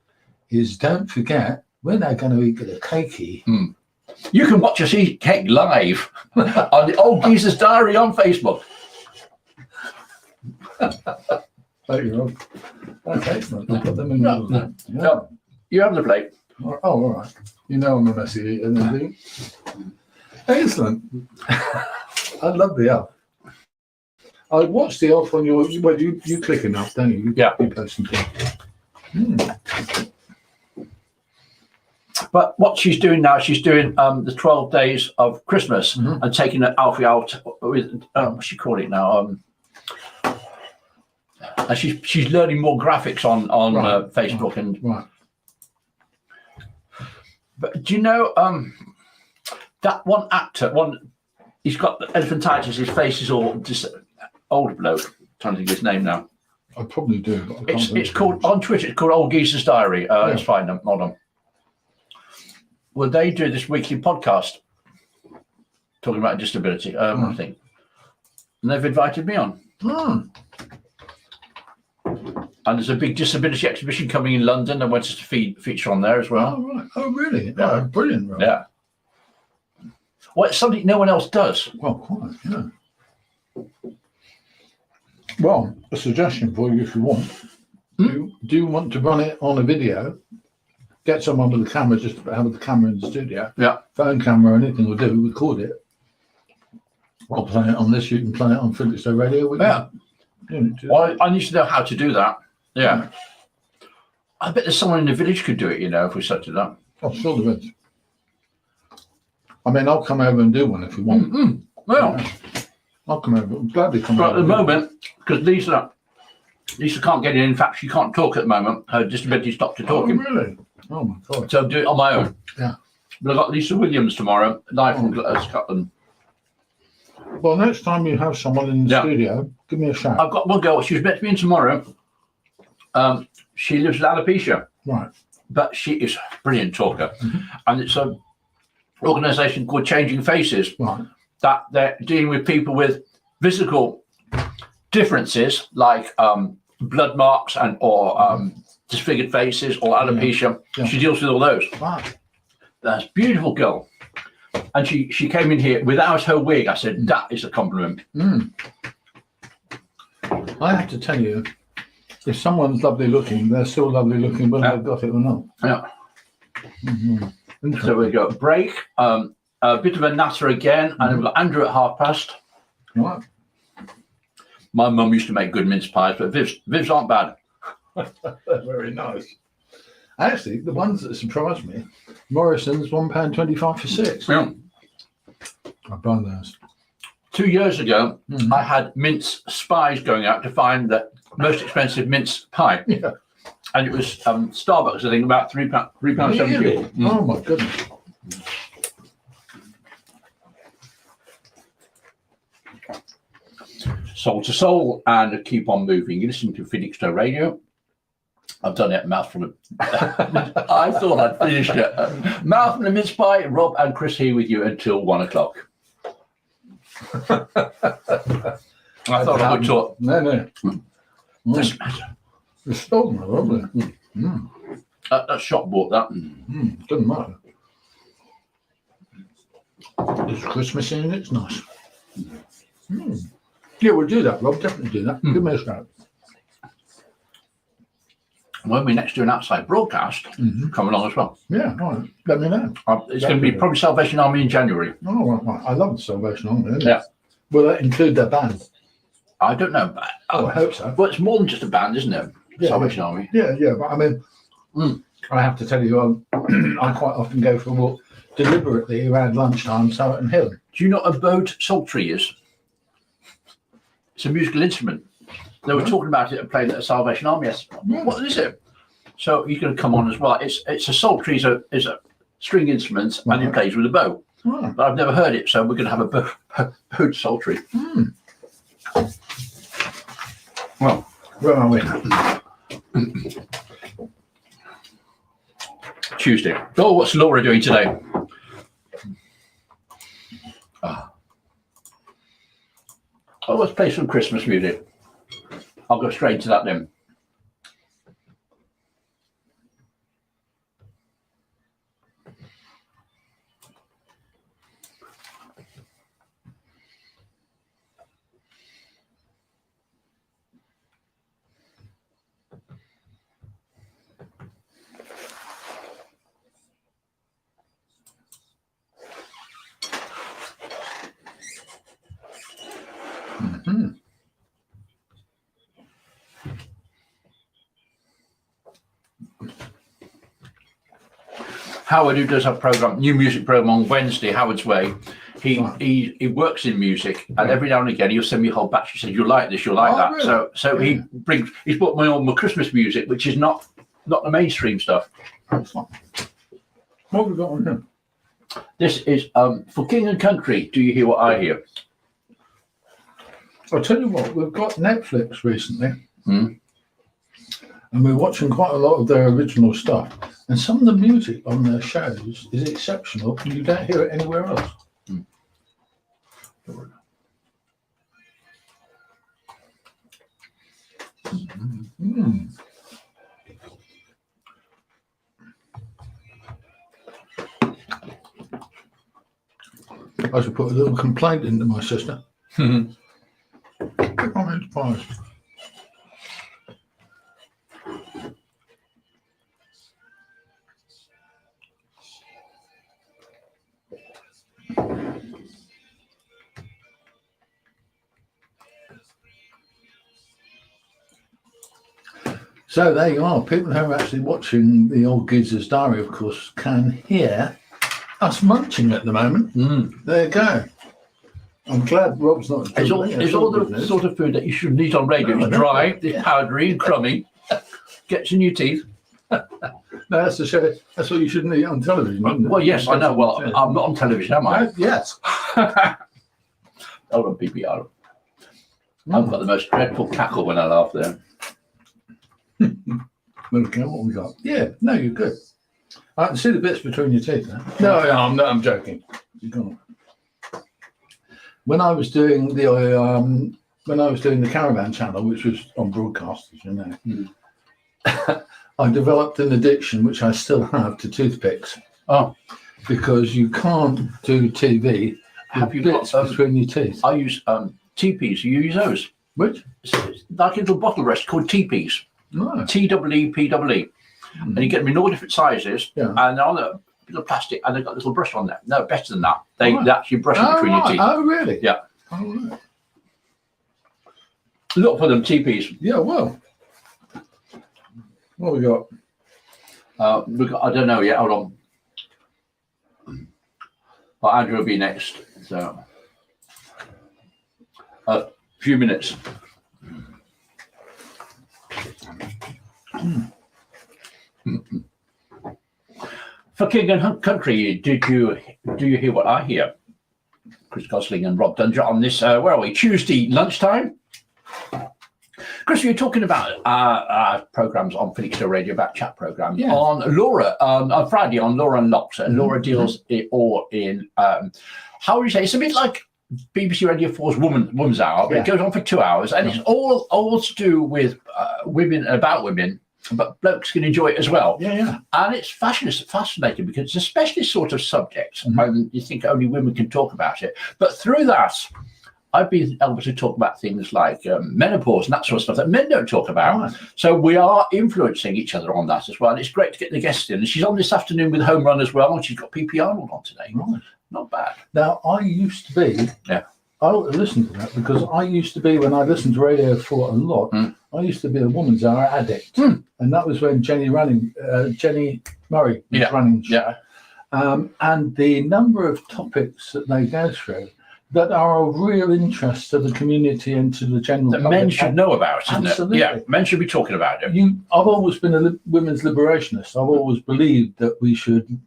is don't forget, we're now going to eat a cakey. You can watch us eat cake live on the Old Geezer's Diary on Facebook. Thank you, Rob. That's excellent. I'll put them in. No, you have the plate. Oh, all right. You know I'm a messy eater, do you? Excellent. I love the Elf. I watched the Elf on your. Well, you click enough, don't you? Yeah. You post some things. But what she's doing now, she's doing the 12 days of Christmas and taking Alfie out with what's she call it now? And she's learning more graphics on Facebook and. Right. But do you know that one actor? He's got elephantitis. His face is all just older bloke. I'm trying to think of his name now. I probably do. But I can't It's called on Twitter. It's called Old Geezer's Diary. Let's find them. Hold on. Well, they do this weekly podcast talking about disability. I think, and they've invited me on. And there's a big disability exhibition coming in London. I went to feature on there as well. Oh, right. Oh, really? Yeah. Oh, brilliant. Right. Yeah. Well, it's something no one else does. Well, quite, yeah. Well, a suggestion for you if you want. Do you want to run it on a video? Get someone with a camera, just have the camera in the studio. Yeah. Phone camera, anything will do. Record it. I'll play it on this. You can play it on Felixstowe Radio. Yeah. Well, I need to know how to do that. Yeah. I bet there's someone in the village could do it, if we set it up. Oh, sure there is. I mean, I'll come over and do one if you want. Well, I'll come over. I'll gladly come but over. at the moment, because Lisa can't get in. In fact, she can't talk at the moment. Her disability stopped her talking. Oh, really? Oh, my God. So I'll do it on my own. Yeah. But I've got Lisa Williams tomorrow, live from Scotland. Well, next time you have someone in the studio, give me a shout. I've got one girl. She was meant to be in tomorrow. She lives with alopecia. Right. But she is a brilliant talker. And it's an organisation called Changing Faces. Right. That they're dealing with people with physical differences like blood marks or disfigured faces or alopecia. Yeah. She deals with all those. Right. That's a beautiful girl. And she came in here without her wig. I said, that is a compliment. I have to tell you, if someone's lovely looking, they're still lovely looking whether they've got it or not. Yeah. So we go break. A bit of a natter again, and we've got Andrew at past. Right. My mum used to make good mince pies, but Viv's aren't bad. They're very nice. Actually, the ones that surprised me, Morrison's £1.25 for 6. Yeah. I buy those. 2 years ago, I had mince spies going out to find the most expensive mince pie. Yeah. And it was Starbucks, I think, about £3.70. Really? Oh, my goodness. Soul to Soul and keep on moving. You listen to Felixstowe Radio. I've done it, mouthful of. I thought I'd finished it. Mouthful of mince pie. Rob and Chris here with you until 1 o'clock. I thought I would talk. No. Doesn't matter. It's still lovely. That shop bought that. Doesn't matter. It's Christmassy and it's nice. Yeah, we'll do that, Rob. Definitely do that. Give me a shout. when we next do an outside broadcast, come along as well. Yeah, all right. Let me know. It's going to be probably Salvation Army in January. Oh, right. I love the Salvation Army. Yeah. Will that include their band? I don't know. But, I hope so. Well, it's more than just a band, isn't it? Yeah, Salvation Army. Yeah, but I mean, I have to tell you, I quite often go for a walk deliberately around lunchtime, Somerton Hill. Do you know what a bowed psaltery is? It's a musical instrument. They were talking about it playing at the Salvation Army. Yes. What is it? So you're going to come on as well. It's a psaltery is a string instrument and it plays with a bow. Oh. But I've never heard it, so we're going to have a bowed psaltery. Well, where are we? Tuesday. Oh, what's Laura doing today? Oh, let's play some Christmas music. I'll go straight to that then. Howard, who does a new music program on Wednesday, Howard's Way, he works in music, and every now and again he'll send me a whole batch. He says, "You'll like this, you'll like that." Really? So he's brought me all my Christmas music, which is not the mainstream stuff. What have we got on here? This is for King and Country. Do you hear what I hear? I'll tell you what, we've got Netflix recently, and we're watching quite a lot of their original stuff. And some of the music on their shows is exceptional, and you don't hear it anywhere else. I should put a little complaint into my sister. Pies. So there you are. People who are actually watching the old Geezer's Diary, of course, can hear us munching at the moment. There you go. I'm glad Rob's not. It's all the sort of food that you shouldn't eat on radio. It's dry, it's powdery and crummy. Gets in your teeth. No, that's the show. That's what you shouldn't eat on television. Well, yes, I know. Well, I'm not on television, am I? Yes. Hold on, PPR. I've got the most dreadful cackle when I laugh there. Okay, what we got? Yeah, no, you're good. I can see the bits between your teeth. No, I'm joking. When I was doing the Caravan channel, which was on broadcast, as you know, I developed an addiction, which I still have, to toothpicks. Oh, because you can't do TV. Have you bits got between your teeth? I use TPs. You use those? Which? It's like a little bottle rest called TPs. No. TEEPEE. And you get them in all different sizes, and they're on a bit of plastic, and they've got a little brush on there. No, better than that. They actually brush it between your teeth. Oh, really? Yeah. Oh, right. Look for them TPs. Yeah, well. What we got? I don't know yet. Hold on. But Andrew will be next. So, a few minutes. For King and Country, do you hear what I hear? Chris Gosling and Rob Dunger on this. Where are we? Tuesday lunchtime. Chris, you're talking about programs on Felixstowe Radio, about chat programs on Laura on Friday on Laura and Locks, and Laura deals it all in how would you say? It's a bit like BBC Radio 4's Woman's Hour, but it goes on for 2 hours, and it's all to do with women, about women, but blokes can enjoy it as well. And it's fascinating because it's a specialist sort of subject, and you think only women can talk about it. But through that, I've been able to talk about things like menopause and that sort of stuff that men don't talk about. Right. So we are influencing each other on that as well. And it's great to get the guests in. And she's on this afternoon with Home Run as well. And she's got PP Arnold on today. Right. Not bad. Now, I used to be, I'll listen to that because I used to be, when I listened to Radio 4 a lot, I used to be a Woman's Hour addict. And that was when Jenny Murray was running the show. And the number of topics that they go through that are of real interest to the community and to the general That public. men should know about, isn't Absolutely. it? Yeah, men should be talking about it. I've always been a women's liberationist. I've always believed that we should,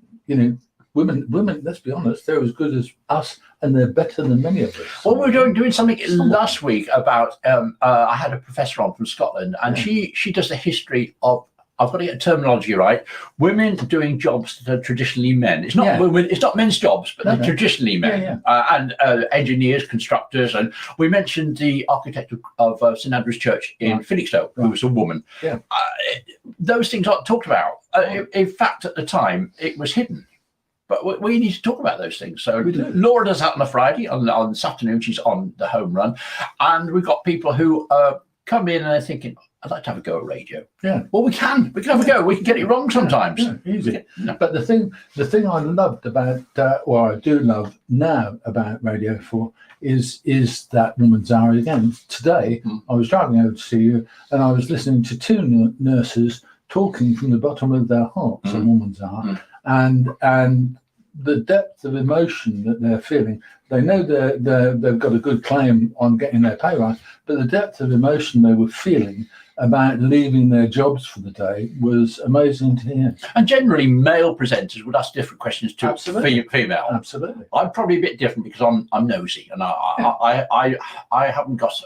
women, let's be honest, they're as good as us and they're better than many of us. Well, we were doing something last week about, I had a professor on from Scotland, and she does the history of, I've got to get the terminology right, women doing jobs that are traditionally men. It's not women, it's not men's jobs, but they're traditionally men. And engineers, constructors, and we mentioned the architect of St Andrew's Church in Felixstowe, who was a woman. Those things aren't talked about. In fact, at the time, it was hidden. But we need to talk about those things. So Laura does that on a Friday. On this afternoon, she's on the Home Run. And we've got people who come in and are thinking, I'd like to have a go at radio. Well, we can have a go. We can get it wrong sometimes. Easy. But the thing I loved about, or I do love now about Radio 4 is that Woman's Hour again. Today, I was driving over to see you and I was listening to two nurses talking from the bottom of their hearts at Woman's Hour. And the depth of emotion that they're feeling, they know they've got a good claim on getting their pay rise, but the depth of emotion they were feeling about leaving their jobs for the day was amazing to hear. And generally, male presenters would ask different questions to female. Absolutely. I'm probably a bit different because I'm nosy, and I haven't got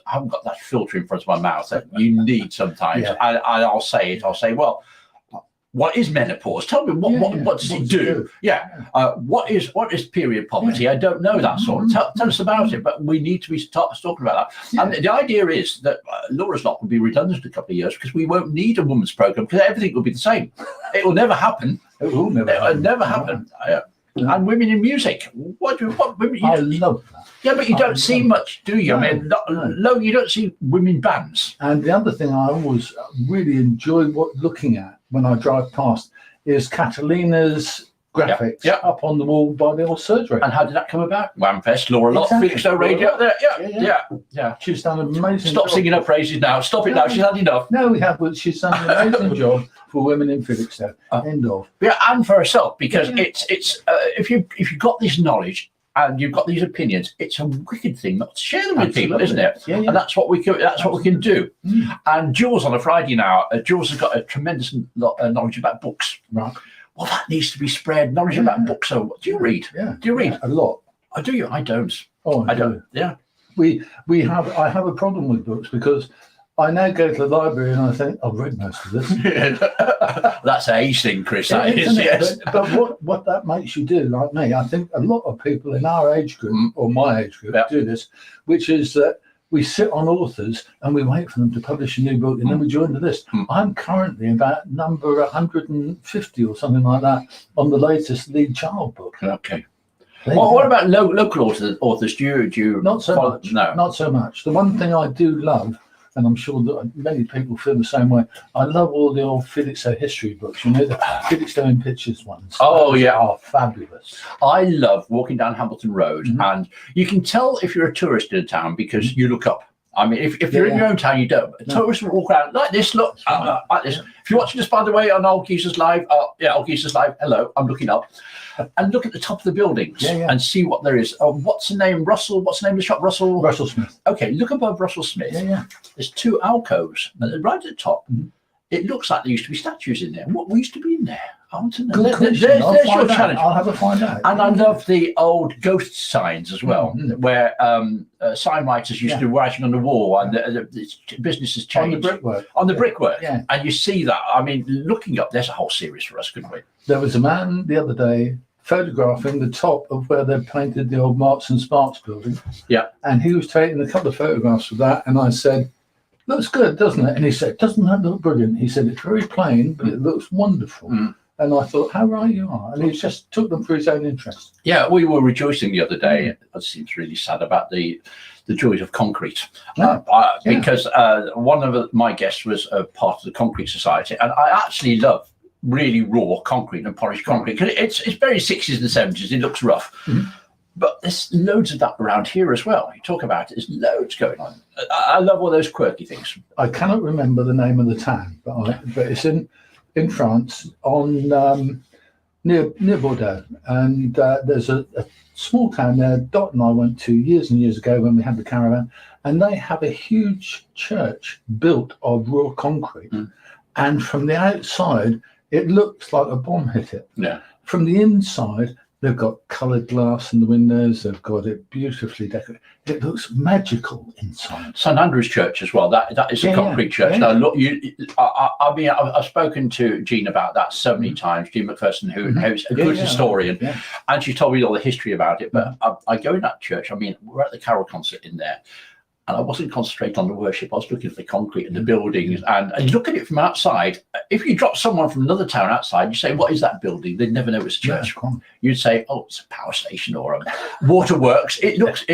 that filter in front of my mouth that you need sometimes. And I'll say it. I'll say, well, what is menopause? Tell me what does it do? What is period poverty? I don't know that sort. Tell us about it. But we need to be talking about that. And the idea is that Laura's lot will be redundant in a couple of years because we won't need a woman's program because everything will be the same. It will never happen. It will never happen. And women in music. What women? I love that. Yeah, but you don't see much, do you? I mean, you don't see women bands. And the other thing I always really enjoy looking at when I drive past is Catalina's graphics up on the wall by the old surgery. And how did that come about? Whamfest, Laura Lott, Felixstowe Radio there. Yeah. She's done an amazing job. Stop singing her praises now. Stop it now. She's had enough. No, we have, but she's done an amazing job for women in Felixstowe. End of. Yeah, and for herself, because it's if you've got this knowledge and you've got these opinions, it's a wicked thing not to share them with people, isn't it? And that's what we can do. And Jules on a Friday now, Jules has got a tremendous knowledge about books. Right. Well, that needs to be spread. Knowledge about books. So, do you read? Yeah. Do you read? A lot. Oh, do you? I don't. Oh, I don't. Yeah. I have a problem with books because I now go to the library and I think I've read most of this. That's an age thing, Chris. That is, yes. But what that makes you do, like me, I think a lot of people in our age group or my age group do this, which is that we sit on authors and we wait for them to publish a new book and then we join the list. I'm currently about number 150 or something like that on the latest Lead Child book. Okay. Well, what about local authors? Do you not so follow? much? No, not so much. The one thing I do love, and I'm sure that many people feel the same way, I love all the old Felixstowe history books. You know, the Felixstowe in Pictures ones. Oh, Those yeah. are fabulous. I love walking down Hamilton Road, and you can tell if you're a tourist in a town because you look up. I mean, if you're in your own town, you don't. Tourists will walk around like this, look, like this. If you're watching us, by the way, on Old Geezer's Live, Old Geezer's Live, hello, I'm looking up. And look at the top of the buildings and see what there is. What's the name? Russell? What's the name of the shop? Russell Smith. Okay, look above Russell Smith. There's two alcoves. And right at the top, it looks like there used to be statues in there. What used to be in there? I want to know. There's your challenge. I'll have a find out. And I love the old ghost signs as well, where sign writers used to do writing on the wall, and the business has changed. On the brickwork. And you see that. I mean, looking up, there's a whole series for us, couldn't we? There was a man the other day photographing the top of where they painted the old Marks and Sparks building. And he was taking a couple of photographs of that, and I said, looks good, doesn't it? And he said, doesn't that look brilliant? He said, it's very plain, but it looks wonderful. And I thought, how right you are. And he just took them for his own interest. Yeah, we were rejoicing the other day. It seems really sad about the the joys of concrete. Yeah. Because one of my guests was a part of the Concrete Society, and I actually love really raw concrete and polished concrete because it's very 60s and 70s. It looks rough. But there's loads of that around here as well. You talk about it, there's loads going on. I love all those quirky things. I cannot remember the name of the town, but it's in France on near Bordeaux, and there's a small town there. Dot and I went to years and years ago when we had the caravan, and they have a huge church built of raw concrete, and from the outside it looks like a bomb hit it. Yeah. From the inside, they've got coloured glass in the windows. They've got it beautifully decorated. It looks magical inside. St Andrew's Church as well. That is a concrete church. Yeah. Now, look, I mean, I've spoken to Jean about that so many times. Jean McPherson, who's a good historian, and she told me all the history about it. But I go in that church. I mean, we're at the carol concert in there, and I wasn't concentrating on the worship. I was looking at the concrete and the buildings, and you look at it from outside. If you drop someone from another town outside, you say, "What is that building?" They'd never know it's a church. You'd say, "Oh, it's a power station or a waterworks." It looks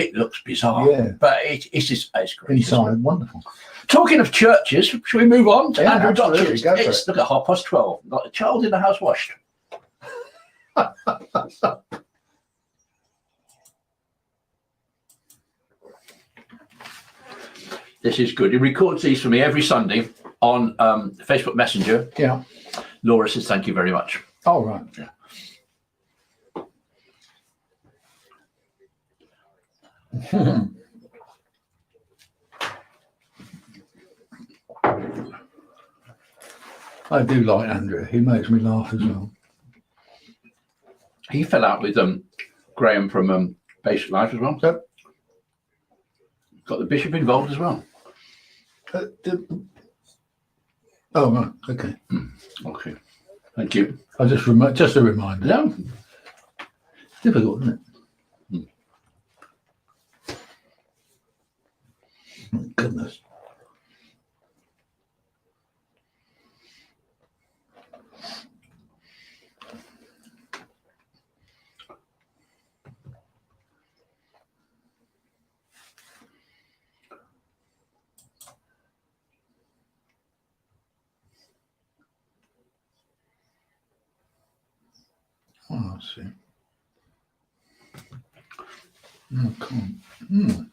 bizarre, but it's great. Inside, wonderful. Talking of churches, should we move on to Andrew absolutely. Dodgers? It's look at 12:30. Not a child in the house washed. This is good. He records these for me every Sunday on Facebook Messenger. Yeah. Laura says, thank you very much. Oh, right. Yeah. I do like Andrew. He makes me laugh as well. He fell out with Graham from Basic Life as well. Yep. Got the bishop involved as well. Oh, right. Okay. Okay. Thank you. I just a reminder. No. Difficult, isn't it? My goodness. Oh, I see. Oh, come on.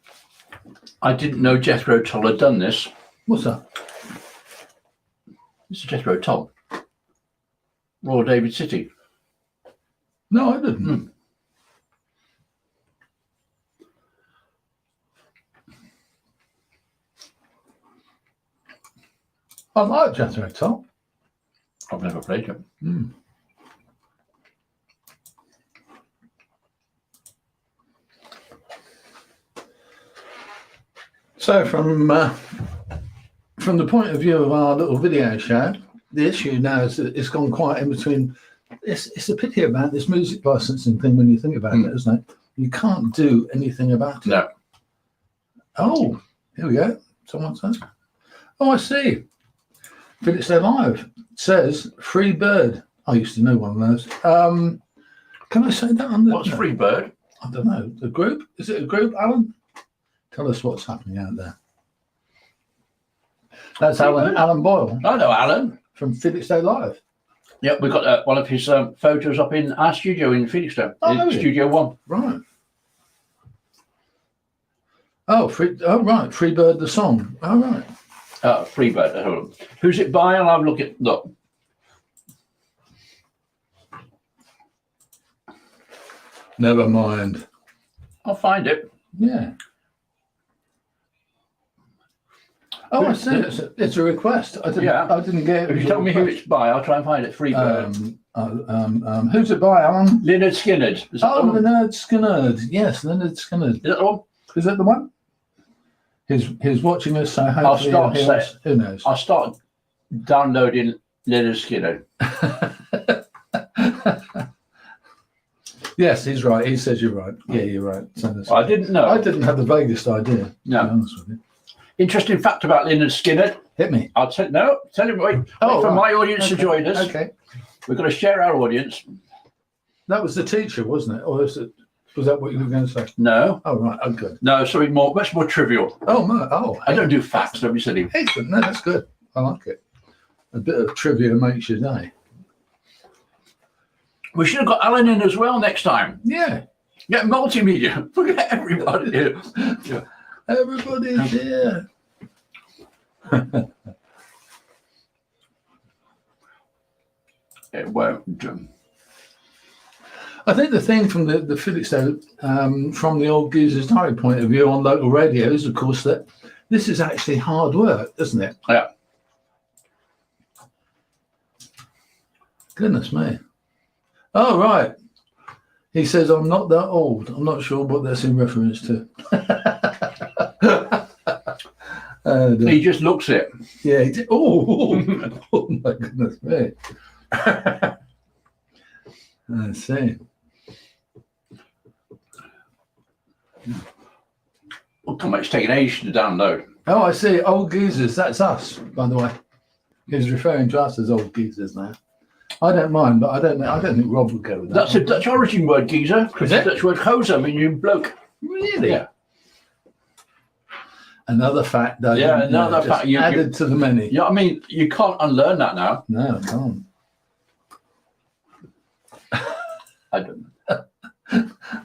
I didn't know Jethro Tull had done this. What's that? This is Jethro Tull. Royal David City. No, I didn't. I like Jethro Tull. I've never played it. So from the point of view of our little video show, the issue now is that it's gone quite in between. It's a pity about this music licensing thing when you think about it, isn't it? You can't do anything about it. No. Oh, here we go. Someone says. Oh, I see. Felixstowe Live says Free Bird. I used to know one of those. Can I say that on the... What's Free Bird? I don't know. The group? Is it a group, Alan? Tell us what's happening out there. That's Alan Boyle. I know Alan. From Felixstowe Live. Yep, we've got one of his photos up in our studio in Felixstowe. Oh, Studio 1. Right. Oh, right. Free Bird, the song. Oh, right. Free Bird. Hold on. Who's it by? I'll have a look. Never mind. I'll find it. Yeah. Oh, I see. It's a request. I didn't get it. If you tell me who it's by, I'll try and find it. Free Bird. Who's it by, Alan? Leonard Skinnard. Leonard Skinnard. Yes, Leonard Skinnard. Is that the one? Is that the one? He's watching us, so hopefully who knows? I'll start downloading Leonard Skinnard. Yes, he's right. He says you're right. Yeah, you're right. I didn't know. I didn't have the vaguest idea. No. To be honest with you. Interesting fact about Leonard Skinnard. Hit me. I'll tell him. Wait for my audience to join us. Okay. We're going to share our audience. That was the teacher, wasn't it? Or was it Was that what you were going to say? No, Oh, right. Oh, good. no, something much more trivial. Oh, no. Oh, I don't do facts. Don't be silly. excellent. No, that's good. I like it. A bit of trivia makes your day. We should have got Alan in as well next time. Yeah. Get multimedia. Forget everybody here. Yeah. Everybody's here. It won't. I think the thing from the Felixstowe, from the old geezer's diary point of view on local radio is, of course, that this is actually hard work, isn't it? Yeah. Goodness me. Oh, right. He says, I'm not that old. I'm not sure what that's in reference to. He just looks it. Yeah. He did. Oh, oh, my goodness me. I see. Well, come on, it's taken ages to download. Oh, I see. Old geezers. That's us, by the way. He's referring to us as old geezers now. I don't mind, but I don't think Rob would go with that. That's a Dutch origin word, geezer. Is it? Dutch word gozer, meaning bloke. Really? Yeah. Another fact, though. Yeah, another just fact. added to the many. Yeah, I mean, you can't unlearn that now. No, I can't. I don't.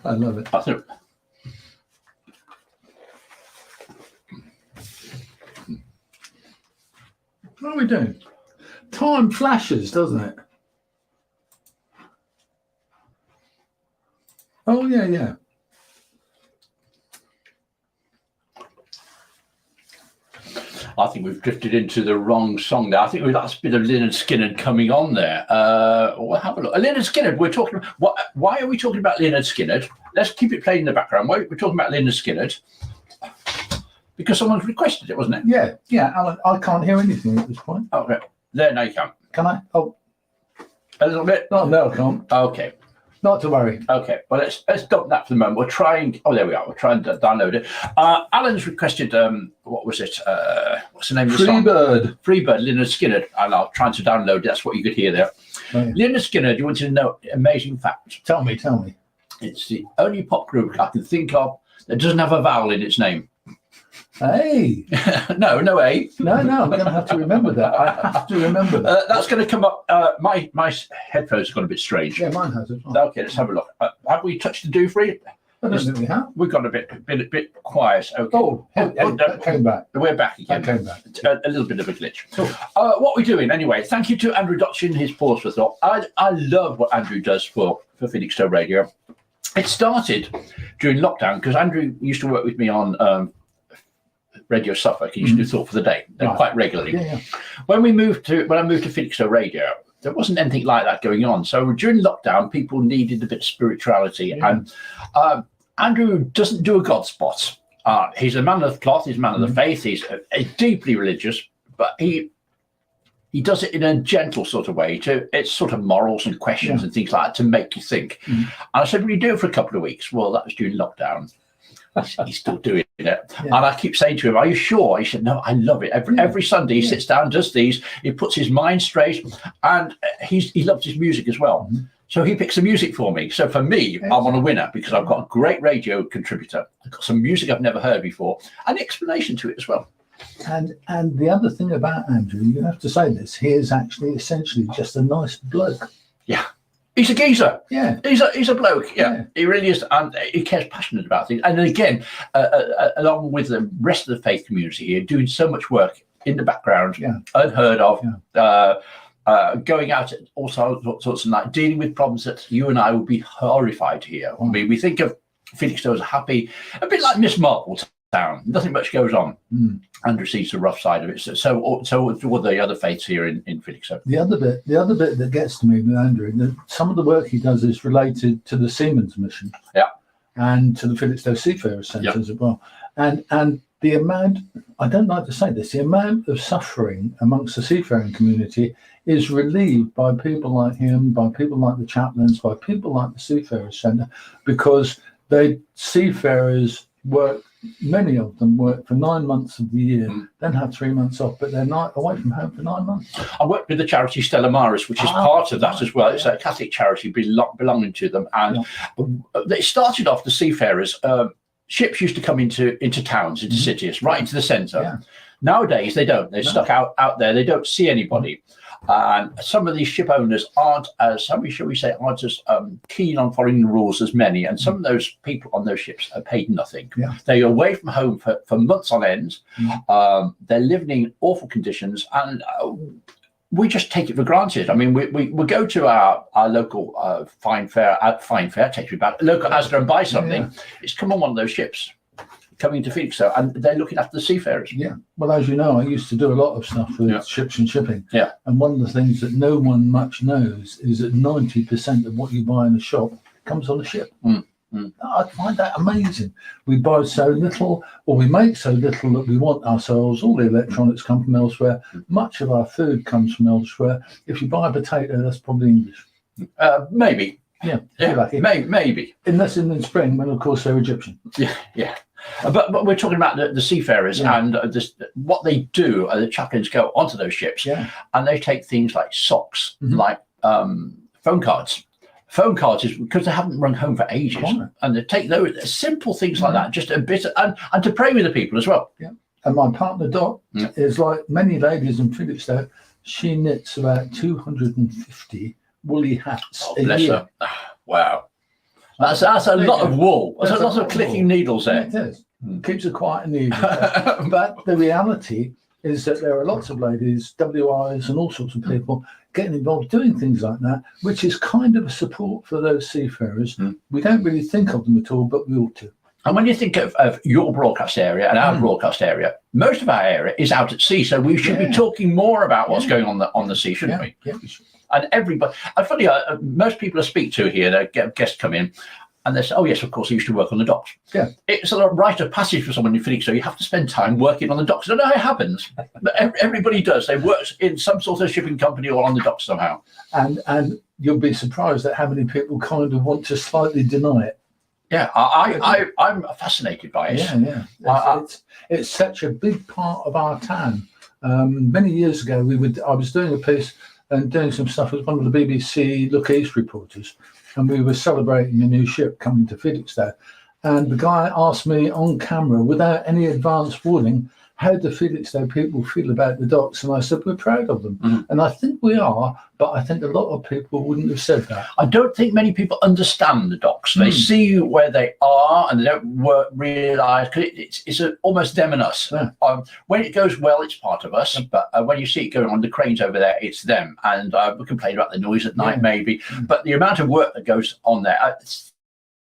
I love it. I think. What are we doing? Time flashes, doesn't it? Oh, yeah, yeah. I think we've drifted into the wrong song there. I think that's a bit of Lynyrd Skynyrd coming on there. We'll have a look. Lynyrd Skynyrd, we're talking. Why are we talking about Lynyrd Skynyrd? Let's keep it playing in the background. Why we're talking about Lynyrd Skynyrd? Because someone's requested it, wasn't it? Yeah, yeah, Alan, I can't hear anything at this point. Okay. There, now you can. Can I? Oh, A little bit. no, I can't. Okay. Not to worry. Okay. Well, let's dump that for the moment. We'll try and. Oh, there we are. We'll try and download it. Alan's requested. What was it? What's the name of the song? Freebird. Freebird, Lynyrd Skynyrd. And I'll try to download it. That's what you could hear there. Oh, yeah. Lynyrd Skynyrd. You want to know amazing fact? Tell me. It's the only pop group I can think of that doesn't have a vowel in its name. Hey. No A. No, I'm going to have to remember that. I have to remember that. That's going to come up. My headphones have gone a bit strange. Yeah, mine has as well. Okay, let's have a look. Have we touched the do free? I don't think we have. We've got a bit quiet. Okay. Oh, that came back. We're back again. That came back. A little bit of a glitch. What we're doing anyway. Thank you to Andrew Dotchin, his pause for thought. I love what Andrew does for Felixstowe Radio. It started during lockdown because Andrew used to work with me on Radio Suffolk. He used to do Thought for the Day quite regularly. Yeah. When I moved to Felixstowe Radio, there wasn't anything like that going on. So during lockdown, people needed a bit of spirituality, and Andrew doesn't do a God spot. He's a man of the cloth. He's a man of the faith. He's deeply religious, but he does it in a gentle sort of way. It's sort of morals and questions and things like that to make you think. And I said, "Will you do it for a couple of weeks?" Well, that was during lockdown. He's still doing it, and I keep saying to him, "Are you sure?" He said, "No, I love it. Every Sunday he sits down, does these. He puts his mind straight, and he loves his music as well. So he picks the music for me. So for me, I'm on a winner because I've got a great radio contributor. I've got some music I've never heard before, and the explanation to it as well. And the other thing about Andrew, you have to say this, he is actually essentially just a nice bloke. Yeah. He's a geezer. Yeah. He's a bloke. Yeah. He really is. And he cares passionate about things. And again, along with the rest of the faith community here, doing so much work in the background, unheard of, going out at all sorts of night, dealing with problems that you and I would be horrified to hear. I mean, we think of Felixstowe as happy, a bit like Miss Marple Town. Nothing much goes on. Andrew sees the rough side of it. So all the other faiths here in Felixstowe. The other bit that gets to me with Andrew, some of the work he does is related to the Seamen's Mission, and to the Felixstowe Seafarers Centres as well. And the amount, I don't like to say this, the amount of suffering amongst the seafaring community is relieved by people like him, by people like the chaplains, by people like the Seafarers Centre, because seafarers work many of them work for 9 months of the year, then have 3 months off, but they're not away from home for 9 months. I worked with the charity Stella Maris, which is part of that as well. It's a Catholic charity belonging to them, and they started off the seafarers. Ships used to come into towns, into cities, right into the centre. Yeah. Nowadays they don't. They're stuck out there. They don't see anybody. And some of these ship owners aren't as, shall we say, aren't as keen on following the rules as many. And some of those people on those ships are paid nothing. Yeah. They're away from home for months on end. They're living in awful conditions, and we just take it for granted. I mean, we go to our local fine fair, takes me back, local Asda and buy something. Yeah. It's come on one of those ships coming to Felixstowe, and they're looking after the seafarers. Yeah. Well, as you know, I used to do a lot of stuff with ships and shipping. Yeah. And one of the things that no one much knows is that 90% of what you buy in a shop comes on a ship. I find that amazing. We buy so little, or we make so little that we want ourselves. All the electronics come from elsewhere. Much of our food comes from elsewhere. If you buy a potato, that's probably English. Maybe. Yeah. Maybe. Unless in the spring, when of course they're Egyptian. Yeah. But we're talking about the seafarers and what they do. The chaplains go onto those ships, and they take things like socks, like phone cards. Phone cards is because they haven't run home for ages, and they take those simple things like that, just a bit, and to pray with the people as well. Yeah. And my partner Dot is like many ladies in Felixstowe. She knits about 250 woolly hats a year. Her. Wow. That's a lot of wool. That's a lot of clicking needles there. Yeah, it is. Keeps it quiet and easy. But the reality is that there are lots of ladies, WIs and all sorts of people getting involved doing things like that, which is kind of a support for those seafarers. We don't really think of them at all, but we ought to. And when you think of your broadcast area and our broadcast area, most of our area is out at sea, so we should be talking more about what's going on the sea, shouldn't we? Yeah, we should. And everybody, funny, most people I speak to here, they get guests come in, and they say, "Oh yes, of course, I used to work on the docks." Yeah, it's a rite of passage for someone in Felixstowe. You have to spend time working on the docks. I don't know how it happens, but everybody does. They work in some sort of shipping company or on the docks somehow. And you'll be surprised at how many people kind of want to slightly deny it. Yeah, I'm fascinated by it. Yeah. It's such a big part of our town. Many years ago, I was doing a piece and doing some stuff with one of the BBC Look East reporters, and we were celebrating a new ship coming to Felixstowe. And the guy asked me on camera, without any advance warning, how do Felixstowe people feel about the docks? And I said, we're proud of them. And I think we are, but I think a lot of people wouldn't have said that. I don't think many people understand the docks. They see where they are and they don't realise, because it's almost them and us. Yeah. When it goes well, it's part of us, but when you see it going on the cranes over there, it's them. And we complain about the noise at night, maybe, but the amount of work that goes on there,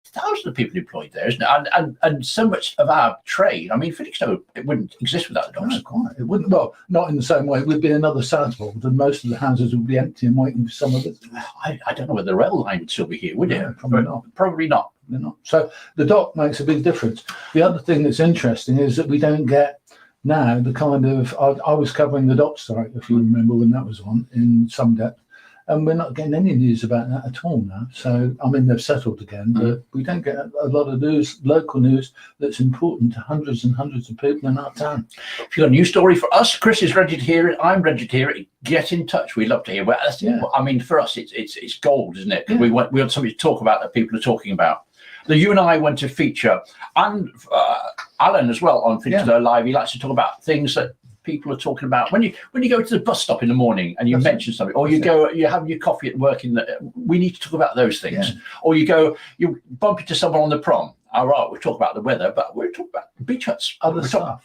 thousands of people employed there, isn't it? And so much of our trade. I mean, Felixstowe, it wouldn't exist without the docks. No, quite. It wouldn't. Well, not in the same way. It would be another Southwold, and most of the houses would be empty and waiting for some of it. I don't know whether the rail line would still be here, would it? Probably not. Probably not. They're not. So the dock makes a big difference. The other thing that's interesting is that we don't get now the kind of. I was covering the dock strike, if you remember, when that was on in some depth. And we're not getting any news about that at all now. So, I mean, they've settled again, but we don't get a lot of news, local news, that's important to hundreds and hundreds of people in our town. If you've got a news story for us, Chris is ready to hear it. I'm ready to hear it. Get in touch. We'd love to hear it. I mean, for us, it's gold, isn't it? Yeah. We want something to talk about that people are talking about. You and I went to feature, and Alan as well on Felixstowe Live. He likes to talk about things that people are talking about when you go to the bus stop in the morning and you mention something, or you have your coffee at work. We need to talk about those things. Or you bump into someone on the prom. All right, we'll talk about the weather, but we're talking about beach huts, other stuff.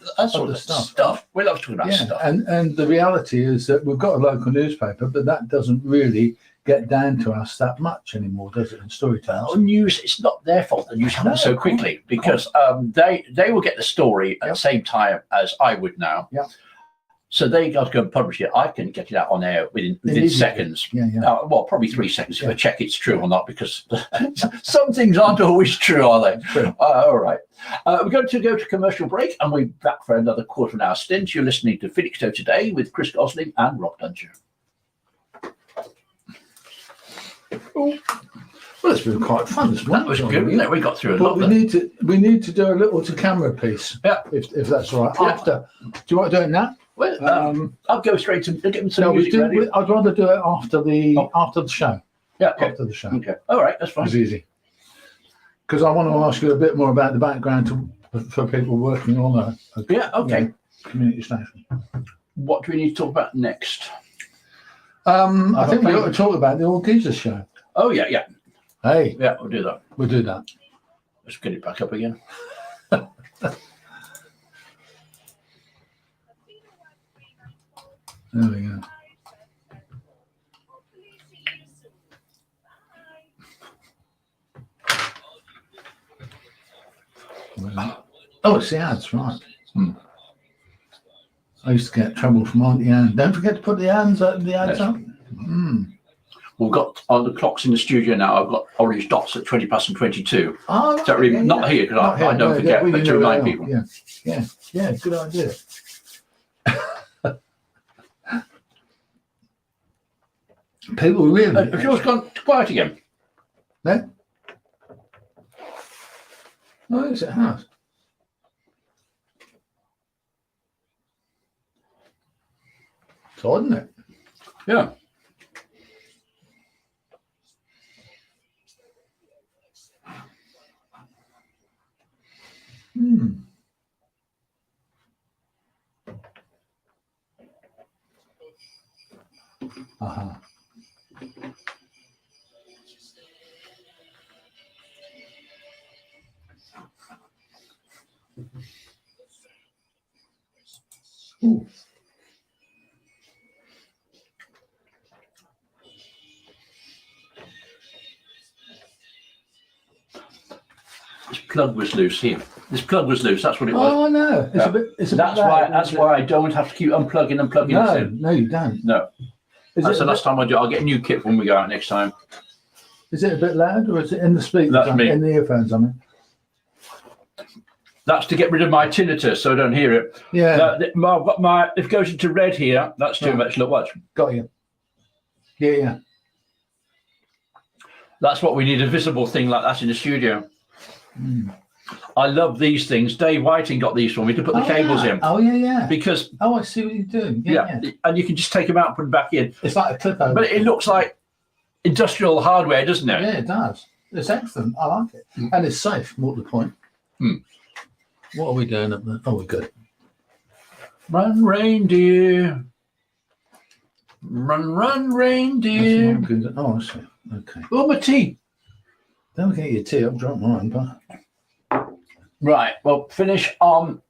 We love talking about stuff. And the reality is that we've got a local newspaper, but that doesn't really get down to us that much anymore, does it? In storytelling, news, it's not their fault the news happens so quickly, because they will get the story at the same time as I would now. Yeah. So they got to go and publish it. I can get it out on air within seconds. Well, probably 3 seconds if I check it's true or not, because some things aren't always true, are they? True. All right. We're going to go to commercial break, and we're back for another quarter of an hour stint. You're listening to Felixstowe Today with Chris Gosling and Rob Dunger. Well, it's been quite fun this morning. That was good, wasn't it? We got through a But lot. we need to do a little to camera piece. Yeah. If that's all right. Yeah. After, do you want to do it now? Well, I'll go straight to get some No, music ready. I'd rather do it after the show. Yeah, okay. After the show. Okay. All right, that's fine. It's easy. Because I want to ask you a bit more about the background for people working on a Okay. community station. What do we need to talk about next? I think we ought to talk about the All Geezer show. Oh, yeah. Hey, Yeah, we'll do that. we'll do that. Let's get it back up again. There we go. Oh, it's the ads, right. I used to get trouble from Auntie Anne. Don't forget to put the ads up. We've got on the clocks in the studio now. I've got orange dots at 20 past and 22. Oh, So really, not here because I don't forget, but to remind people. Yeah, good idea. People really. Have yours gone quiet again? No? Oh, yes, it has. It's odd, isn't it? Yeah. Uh-huh. Ooh. This plug was loose here. This plug was loose. That's what it was. Oh no! It's Yeah. a bit. It's a That's bit why. loud, That's isn't why I don't have to keep unplugging and plugging it? this No, in. no, you don't. No. Is That's it the a last time I do. I'll get a new kit when we go out next time. Is it a bit loud, or is it in the speakers? That's me. In the earphones, I mean. That's to get rid of my tinnitus, so I don't hear it. Yeah, I've got my. If it goes into red here, that's too Right. much. Look, watch. got you. Yeah. That's what we need. A visible thing like that in the studio. I love these things. Dave Whiting got these for me to put the cables in Oh yeah. because Oh, I see what you're doing. Yeah. and you can just take them out and put them back in. It's like a clip over. But it looks like industrial hardware, doesn't it? Yeah, it does. It's excellent. I like it, and it's safe. More to the point. What are we doing up there? Oh, we're good. Run, reindeer. Run, reindeer. Oh, I see. Okay. Oh, my tea. Don't get your tea. I've drunk mine, but Right. Well, finish on.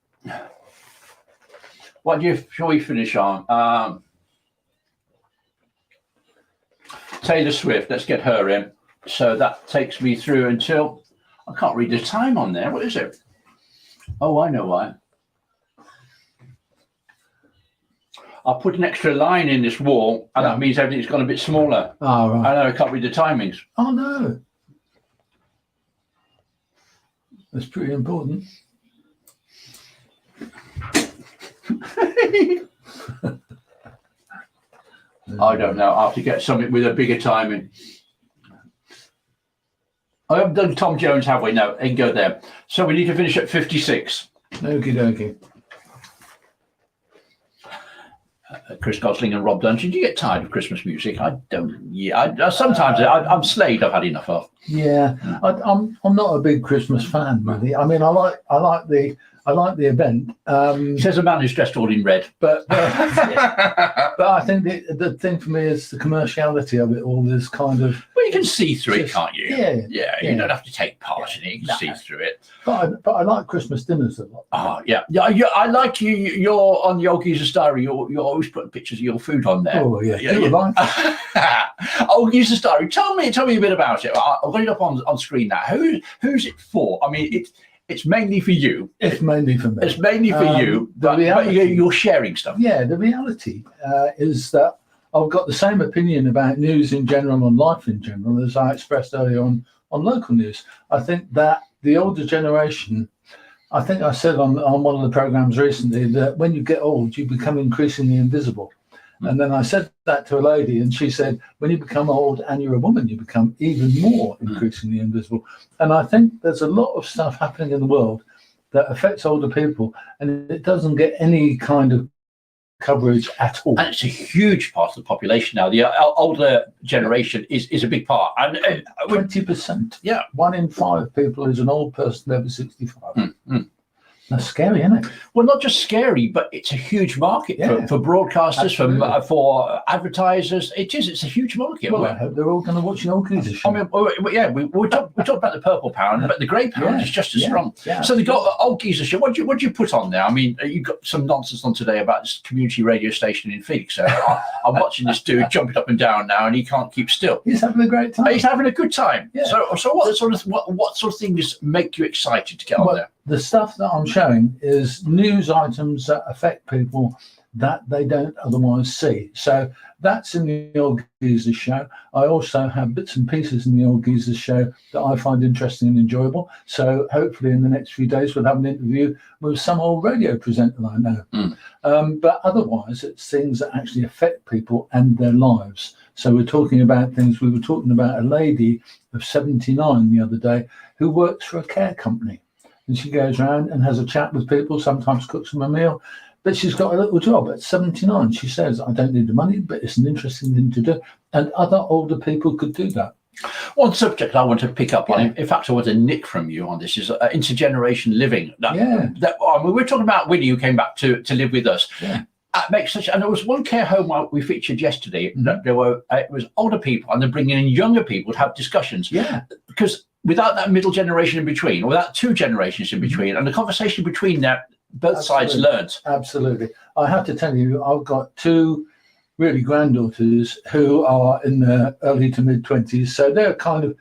Shall we finish on? Taylor Swift. Let's get her in. So that takes me through until I can't read the time on there. What is it? Oh, I know why. I'll put an extra line in this wall, and that means everything's gone a bit smaller. oh right. I know I can't read the timings. Oh no. That's pretty important. I don't know. I have to get something with a bigger timing. I haven't done Tom Jones, have we? No, it can go there. So we need to finish at 56. Okie dokie. Chris Gosling and Rob Dungy. Do you get tired of Christmas music? I don't. Yeah, sometimes I'm Slade. I've had enough of. Yeah, I'm not a big Christmas fan, really. I mean, I like the event. Says a man who's dressed all in red. But I think the thing for me is the commerciality of it all is kind of. Well, you can see through it, can't you? Yeah. You don't have to take part in it. You can see through it. But I like Christmas dinners a lot. Oh, yeah. I like you. You're on the Old Geezer's Diary. You're always putting pictures of your food on there. Oh yeah. Do you like? Old Geezer's Diary. Tell me a bit about it. I've got it up on screen now. Who's it for? I mean, it's mainly for you. It's mainly for me. It's mainly for you, but you're sharing stuff. Yeah, the reality is that I've got the same opinion about news in general and life in general as I expressed earlier on local news. I think that the older generation, I think I said on one of the programs recently that when you get old, you become increasingly invisible. And then I said that to a lady, and she said, when you become old and you're a woman, you become even more increasingly invisible. And I think there's a lot of stuff happening in the world that affects older people, and it doesn't get any kind of coverage at all. And it's a huge part of the population now. The older generation is a big part. And 20%. Yeah. 1 in 5 people is an old person over 65. That's scary, isn't it? Well, not just scary, but it's a huge market for broadcasters, for advertisers. It's a huge market. Well, I hope they're all going to watch the old geezer show. I mean, yeah, we talk about the purple pound, but the grey pound is just as strong. Yeah. So they got the old geezer show. What do you put on there? I mean, you got some nonsense on today about this community radio station in Felixstowe. I'm watching this dude jumping up and down now, and he can't keep still. He's having a great time. He's having a good time. Yeah. So what sort of things make you excited to get on there? The stuff that I'm showing is news items that affect people that they don't otherwise see. So that's in the Old Geezer Show. I also have bits and pieces in the Old Geezer Show that I find interesting and enjoyable. So hopefully in the next few days we'll have an interview with some old radio presenter I know. But otherwise it's things that actually affect people and their lives. So we're talking about things. We were talking about a lady of 79 the other day who works for a care company. And she goes around and has a chat with people, sometimes cooks them a meal. But she's got a little job at 79. She says, I don't need the money, but it's an interesting thing to do. And other older people could do that. One subject I want to pick up on, in fact, I want to nick from you on this, is intergeneration living. We're talking about Winnie, who came back to live with us. Yeah. And there was one care home we featured yesterday. That it was older people, and they're bringing in younger people to have discussions. Yeah. Because without that middle generation in between, or without 2 generations in between, and the conversation between that, both sides learned. Absolutely. I have to tell you, I've got 2 really granddaughters who are in their early to mid 20s. So they're kind of,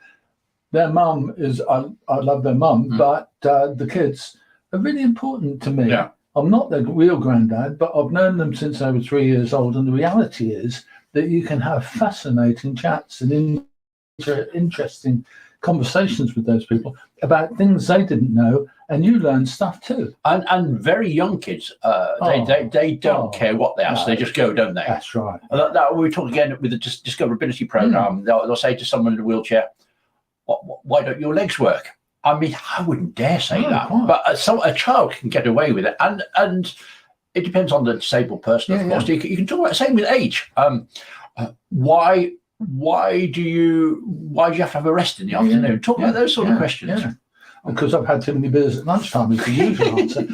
their mum is, I love their mum, but the kids are really important to me. Yeah. I'm not their real granddad, but I've known them since they were 3 years old. And the reality is that you can have fascinating chats and interesting conversations with those people about things they didn't know, and you learn stuff too. And very young kids, they don't care what they ask, they just go, don't they? That's right. We talk again with the Discoverability program. They'll say to someone in a wheelchair, why don't your legs work? I mean, I wouldn't dare say that, quite. but a child can get away with it, and it depends on the disabled person, of course. You can talk about the same with age. Why do you have to have a rest in the afternoon? Talk about those sort of questions. Yeah. Because I've had too many beers at lunchtime is the usual answer.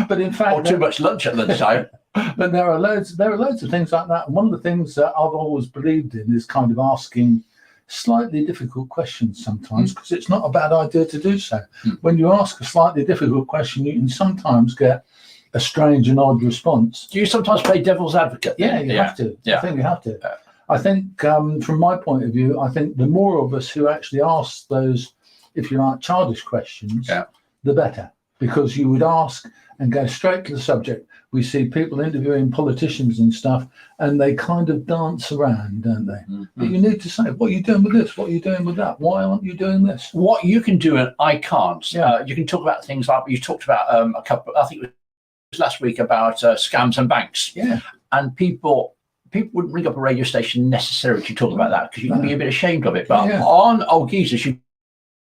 But in fact, or too much lunch at lunchtime. But there are loads of things like that. And one of the things that I've always believed in is kind of asking slightly difficult questions sometimes, because it's not a bad idea to do so. When you ask a slightly difficult question, you can sometimes get a strange and odd response. Do you sometimes play devil's advocate? Yeah, you have to. Yeah. I think you have to. I think from my point of view, I think the more of us who actually ask those, if you like, childish questions, the better, because you would ask and go straight to the subject. We see people interviewing politicians and stuff, and they kind of dance around, don't they? But you need to say, what are you doing with this? What are you doing with that? Why aren't you doing this? What you can do and I can't. You can talk about things like you talked about a couple, I think it was last week, about scams and banks. Yeah. And people wouldn't ring up a radio station necessarily to talk about that, because you can be a bit ashamed of it. But on Old Geezers, you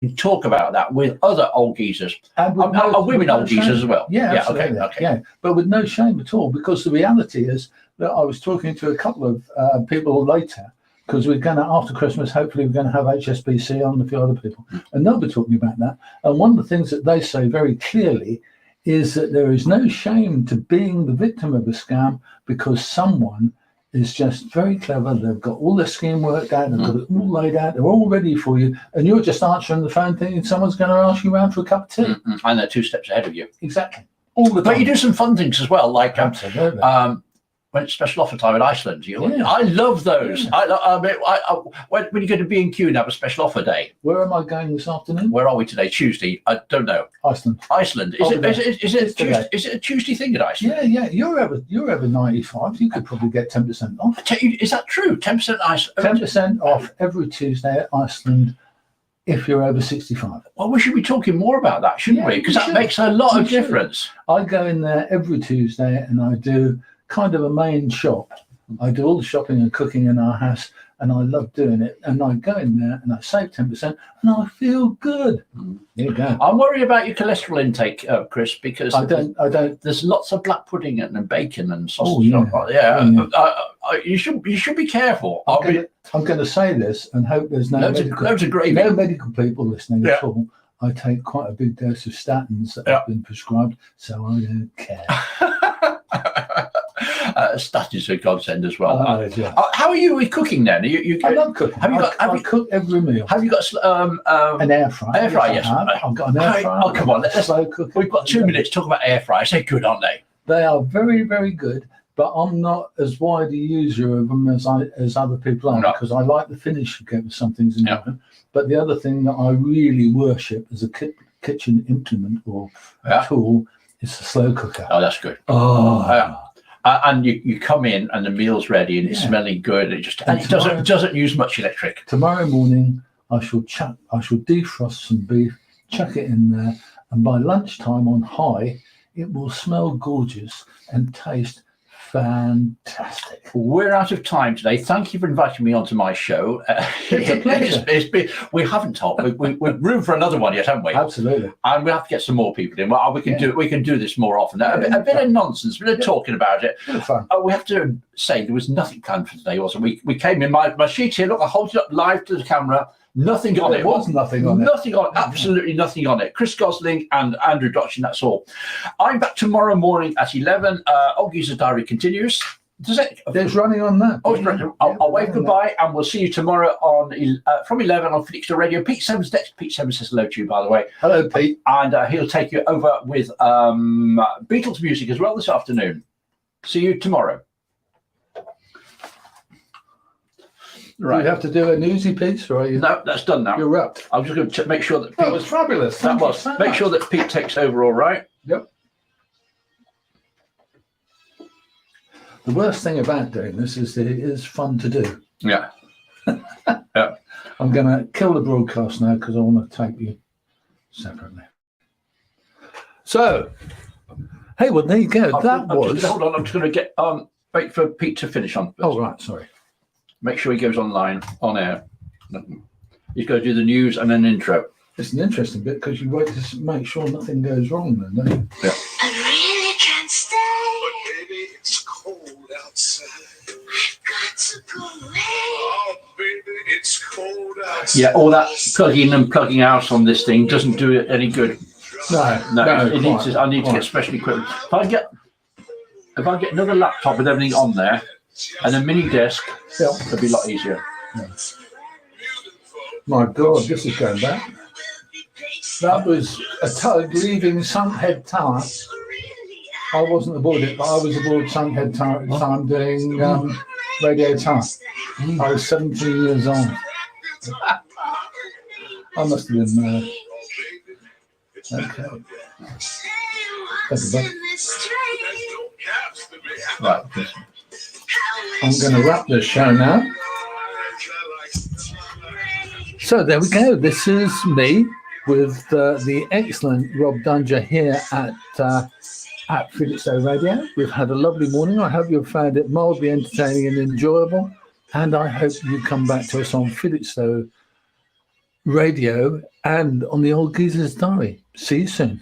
can talk about that with other old geezers and women old geezers as well. Yeah, absolutely. Okay. Yeah, but with no shame at all, because the reality is that I was talking to a couple of people later, because we're going to, after Christmas, hopefully we're going to have HSBC on, a few other people, and they'll be talking about that. And one of the things that they say very clearly is that there is no shame to being the victim of a scam, because someone is just very clever. They've got all their scheme worked out, they've got it all laid out, they're all ready for you, and you're just answering the phone thinking someone's going to ask you around for a cup of tea. And they're 2 steps ahead of you. Exactly. All the time. But you do some fun things as well, like absolutely. When it's special offer time in Iceland. I love those. Yeah. When you go to B&Q and have a special offer day. Where am I going this afternoon? Where are we today? Tuesday? I don't know. Iceland. Is it a Tuesday thing at Iceland? Yeah. You're over 95. You could probably get 10% off. Is that true? 10% Iceland? 10% off every Tuesday at Iceland if you're over 65. Well, we should be talking more about that, shouldn't we? Because that makes a lot of difference. I go in there every Tuesday and I do kind of a main shop, I do all the shopping and cooking in our house, and I love doing it. And I go in there and I save 10%, and I feel good. There you go. I'm worried about your cholesterol intake, Chris, because I don't. there's lots of black pudding and bacon and sausage. Oh, yeah. You should be careful. I'm going to say this and hope there's no loads of gravy. no medical people listening at all. I take quite a big dose of statins that have been prescribed, so I don't care. Statins are a godsend as well. Yeah. How are you with cooking then? I love cooking. I cook every meal. Have you got an air fryer? Air fryer, yes. I've got an air fryer. Oh, come on. Slow cooker. We've got 2 minutes to talk about air fryers. They're good, aren't they? They are very, very good, but I'm not as wide a user of them as other people are, because I like the finish you get with some things in the oven. But the other thing that I really worship as a kitchen implement or tool is the slow cooker. Oh, that's good. And you come in and the meal's ready and it's smelling good. It doesn't use much electric. Tomorrow morning I shall defrost some beef, chuck it in there, and by lunchtime on high, it will smell gorgeous and taste fantastic. We're out of time today. Thank you for inviting me onto my show. It's a pleasure. We haven't talked. We've room for another one yet, haven't we? Absolutely. And we have to get some more people in. Well, we can do this more often. A bit of nonsense, a bit of talking about it. Bit of fun. We have to say there was nothing planned for today, was it? We came in. My sheet here. Look, I hold it up live to the camera. Nothing on it. There was nothing on it. Nothing on it. Absolutely nothing on it. Chris Gosling and Andrew Dodson, that's all. I'm back tomorrow morning at 11. Oggy's Diary continues. Does it? There's running on that. Oh, I'll wave goodbye, and we'll see you tomorrow on from 11 on Felixstowe Radio. Pete Sevens next. Pete Sevens says hello to you, by the way. Hello, Pete. And he'll take you over with Beatles music as well this afternoon. See you tomorrow. Right. Do you have to do a newsy piece, or are you? No, that's done now. You're wrapped. I'm just going to make sure that Pete, that was fabulous. Make sure that Pete takes over. All right. Yep. The worst thing about doing this is that it is fun to do. Yeah. Yeah. I'm going to kill the broadcast now because I want to take you separately. So, hey, well, there you go. Hold on. I'm just going to get wait for Pete to finish on. Oh, right. Sorry. Make sure he goes on air. He's going to do the news and then intro. It's an interesting bit because you wait to make sure nothing goes wrong then, don't you? Yeah. I really can't stay. But baby, it's cold outside. I've got to go away. Oh, baby, it's cold outside. Yeah, all that plugging and plugging out on this thing doesn't do it any good. No. I need to get special equipment. If I get another laptop with everything on there and a mini desk, it'll be a lot easier. Yeah. My God, this is going back. That was a tug leaving Sunkhead Tower. I wasn't aboard it, but I was aboard Sunkhead Tower at the time doing Radio Tower. I was 17 years old. I must have been okay. Right. I'm going to wrap this show now. So there we go. This is me with the excellent Rob Dunger here at Felixstowe Radio. We've had a lovely morning. I hope you've found it mildly entertaining and enjoyable. And I hope you come back to us on Felixstowe Radio and on the Old Geezer's Diary. See you soon.